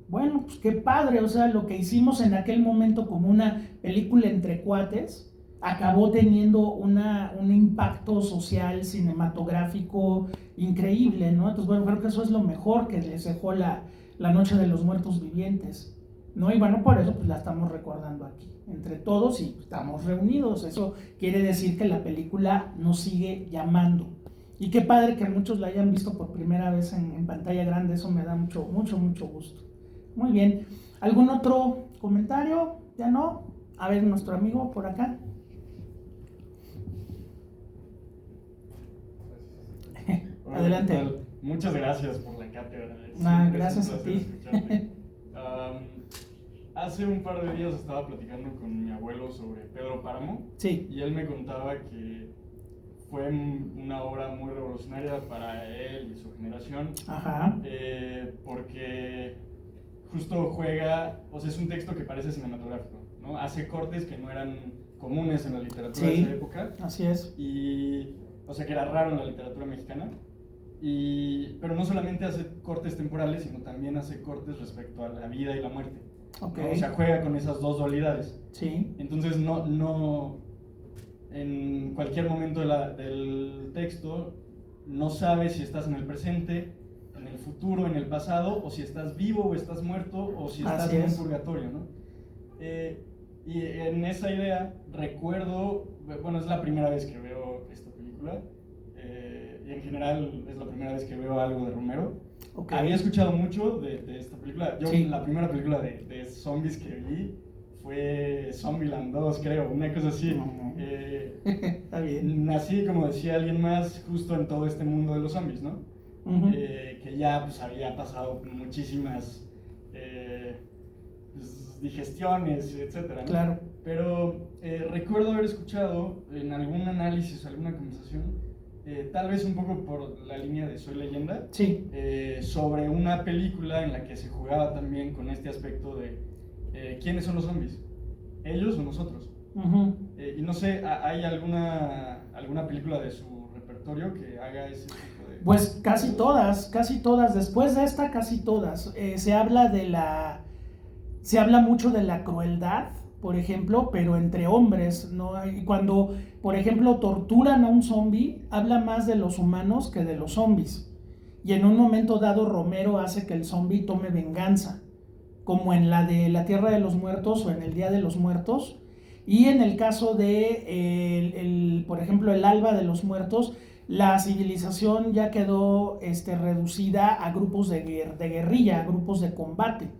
bueno, pues qué padre, o sea, lo que hicimos en aquel momento como una película entre cuates, acabó teniendo un impacto social, cinematográfico increíble, ¿no? Entonces, bueno, creo que eso es lo mejor que les dejó la Noche de los Muertos Vivientes, ¿no? Y bueno, por eso pues la estamos recordando aquí, entre todos, y estamos reunidos. Eso quiere decir que la película nos sigue llamando. Y qué padre que muchos la hayan visto por primera vez en pantalla grande, eso me da mucho, mucho, mucho gusto. Muy bien, ¿algún otro comentario? ¿Ya no? A ver, nuestro amigo por acá. Adelante. Muchas gracias por la cátedra. Gracias a ti. Hace un par de días estaba platicando con mi abuelo sobre Pedro Páramo. Sí. Y él me contaba que fue una obra muy revolucionaria para él y su generación. Ajá. Porque justo juega, o sea, es un texto que parece cinematográfico, ¿no? Hace cortes que no eran comunes en la literatura de esa época. Así es. Y, o sea, que era raro en la literatura mexicana. Pero no solamente hace cortes temporales, sino también hace cortes respecto a la vida y la muerte. Okay. ¿No? O sea, juega con esas dos dualidades. Sí. Entonces, no en cualquier momento del texto, no sabes si estás en el presente, en el futuro, en el pasado, o si estás vivo o estás muerto, o si estás en un purgatorio, ¿no? Y en esa idea recuerdo, bueno, es la primera vez que veo esta película, y en general es la primera vez que veo algo de Romero. Okay. Había escuchado mucho de esta película. Yo la primera película de zombies que vi fue Zombieland 2, creo, una cosa así. Está bien. Nací, como decía alguien más, justo en todo este mundo de los zombies, ¿no? Que ya pues, había pasado muchísimas pues, digestiones, etcétera, ¿no? Claro. Pero recuerdo haber escuchado en algún análisis, alguna conversación, tal vez un poco por la línea de Soy Leyenda, sí. Sobre una película en la que se jugaba también con este aspecto de ¿quiénes son los zombies? ¿Ellos o nosotros? Y no sé, ¿hay alguna película de su repertorio que haga ese tipo de...? Pues casi todas, después de esta casi todas. Se habla mucho de la crueldad, por ejemplo, pero entre hombres, ¿no? Y cuando, por ejemplo, torturan a un zombie, habla más de los humanos que de los zombies. Y en un momento dado, Romero hace que el zombie tome venganza, como en la de La Tierra de los Muertos o en El Día de los Muertos. Y en el caso de, por ejemplo, El Alba de los Muertos, la civilización ya quedó reducida a grupos de guerrilla, a grupos de combate,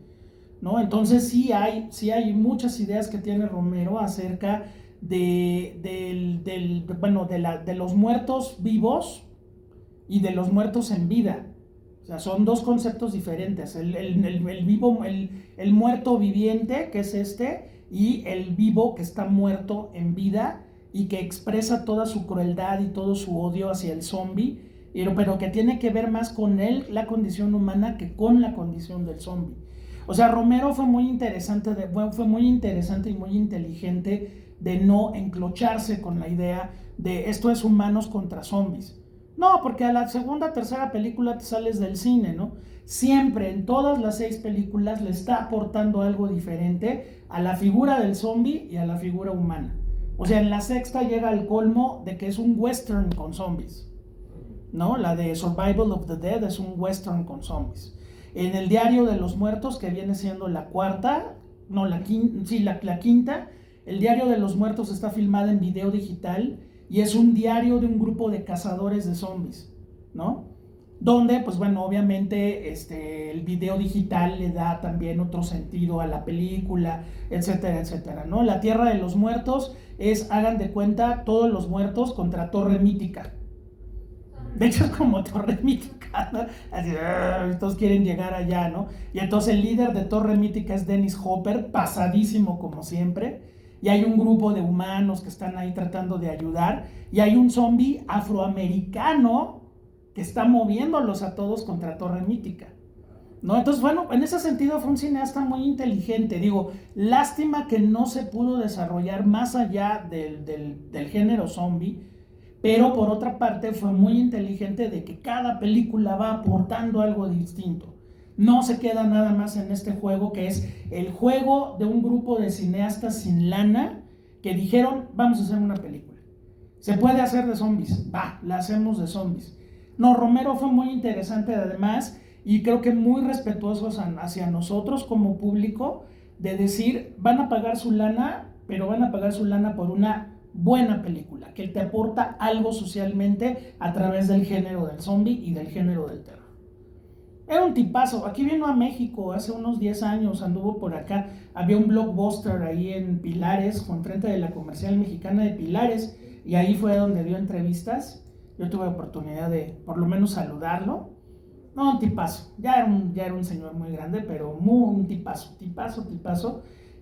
¿no? Entonces sí hay muchas ideas que tiene Romero acerca de los muertos vivos y de los muertos en vida. O sea, son dos conceptos diferentes. El muerto viviente, que es y el vivo que está muerto en vida y que expresa toda su crueldad y todo su odio hacia el zombie, pero que tiene que ver más con la condición humana que con la condición del zombie. O sea, Romero fue muy interesante y muy inteligente de no enclocharse con la idea de esto es humanos contra zombies. No, porque a la segunda, tercera película te sales del cine, ¿no? Siempre, en todas las 6 películas, le está aportando algo diferente a la figura del zombie y a la figura humana. O sea, en la sexta llega al colmo de que es un western con zombies, ¿no? La de Survival of the Dead es un western con zombies. En El Diario de los Muertos, que viene siendo la cuarta, no, la quinta, El Diario de los Muertos está filmada en video digital y es un diario de un grupo de cazadores de zombies, ¿no? Donde, pues bueno, obviamente el video digital le da también otro sentido a la película, etcétera, etcétera, ¿no? La Tierra de los Muertos es, hagan de cuenta, todos los muertos contra Torre Mítica. De hecho es como Torre Mítica, ¿no? Así, todos quieren llegar allá, ¿no? Y entonces el líder de Torre Mítica es Dennis Hopper, pasadísimo como siempre, y hay un grupo de humanos que están ahí tratando de ayudar, y hay un zombie afroamericano que está moviéndolos a todos contra Torre Mítica, ¿no? Entonces, bueno, en ese sentido fue un cineasta muy inteligente. Digo, lástima que no se pudo desarrollar más allá del género zombie, pero por otra parte fue muy inteligente de que cada película va aportando algo distinto. No se queda nada más en este juego, que es el juego de un grupo de cineastas sin lana que dijeron, vamos a hacer una película. Se puede hacer de zombies, va, la hacemos de zombies. No, Romero fue muy interesante además, y creo que muy respetuoso hacia nosotros como público, de decir, van a pagar su lana, pero van a pagar su lana por una buena película, que te aporta algo socialmente a través del género del zombie y del género del terror. Era un tipazo. Aquí vino a México hace unos 10 años, anduvo por acá. Había un blockbuster ahí en Pilares, enfrente de la Comercial Mexicana de Pilares, y ahí fue donde dio entrevistas. Yo tuve oportunidad de por lo menos saludarlo. No, un tipazo. Ya era un señor muy grande, pero un tipazo.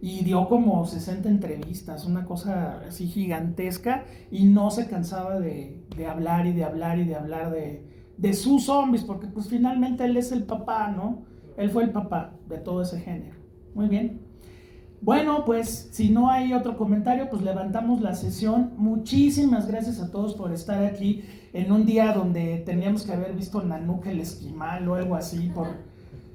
Y dio como 60 entrevistas, una cosa así gigantesca, y no se cansaba de hablar y de hablar de sus zombies, porque pues finalmente él es el papá, ¿no? Él fue el papá de todo ese género. Muy bien. Bueno, pues si no hay otro comentario, pues levantamos la sesión. Muchísimas gracias a todos por estar aquí en un día donde teníamos que haber visto Nanook el Esquimal o algo así.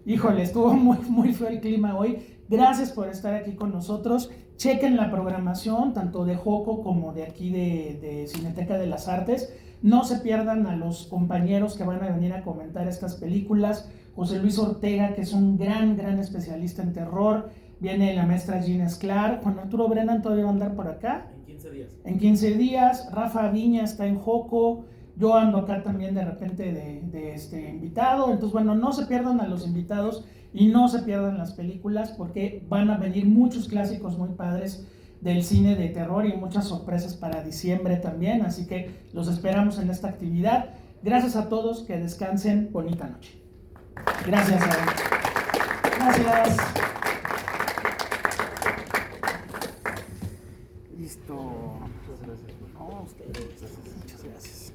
Híjole, estuvo muy feo el clima hoy. Gracias por estar aquí con nosotros. Chequen la programación, tanto de Joco como de aquí de Cineteca de las Artes. No se pierdan a los compañeros que van a venir a comentar estas películas. José Luis Ortega, que es un gran especialista en terror. Viene la maestra Gina Esclar. Juan Arturo Brennan todavía va a andar por acá. En 15 días. Rafa Viña está en Joco. Yo ando acá también de repente de invitado. Entonces, bueno, no se pierdan a los invitados y no se pierdan las películas, porque van a venir muchos clásicos muy padres del cine de terror y muchas sorpresas para diciembre también. Así que los esperamos en esta actividad. Gracias a todos, que descansen. Bonita noche. Gracias. Gracias. Listo. Muchas gracias. No, ustedes. Muchas gracias.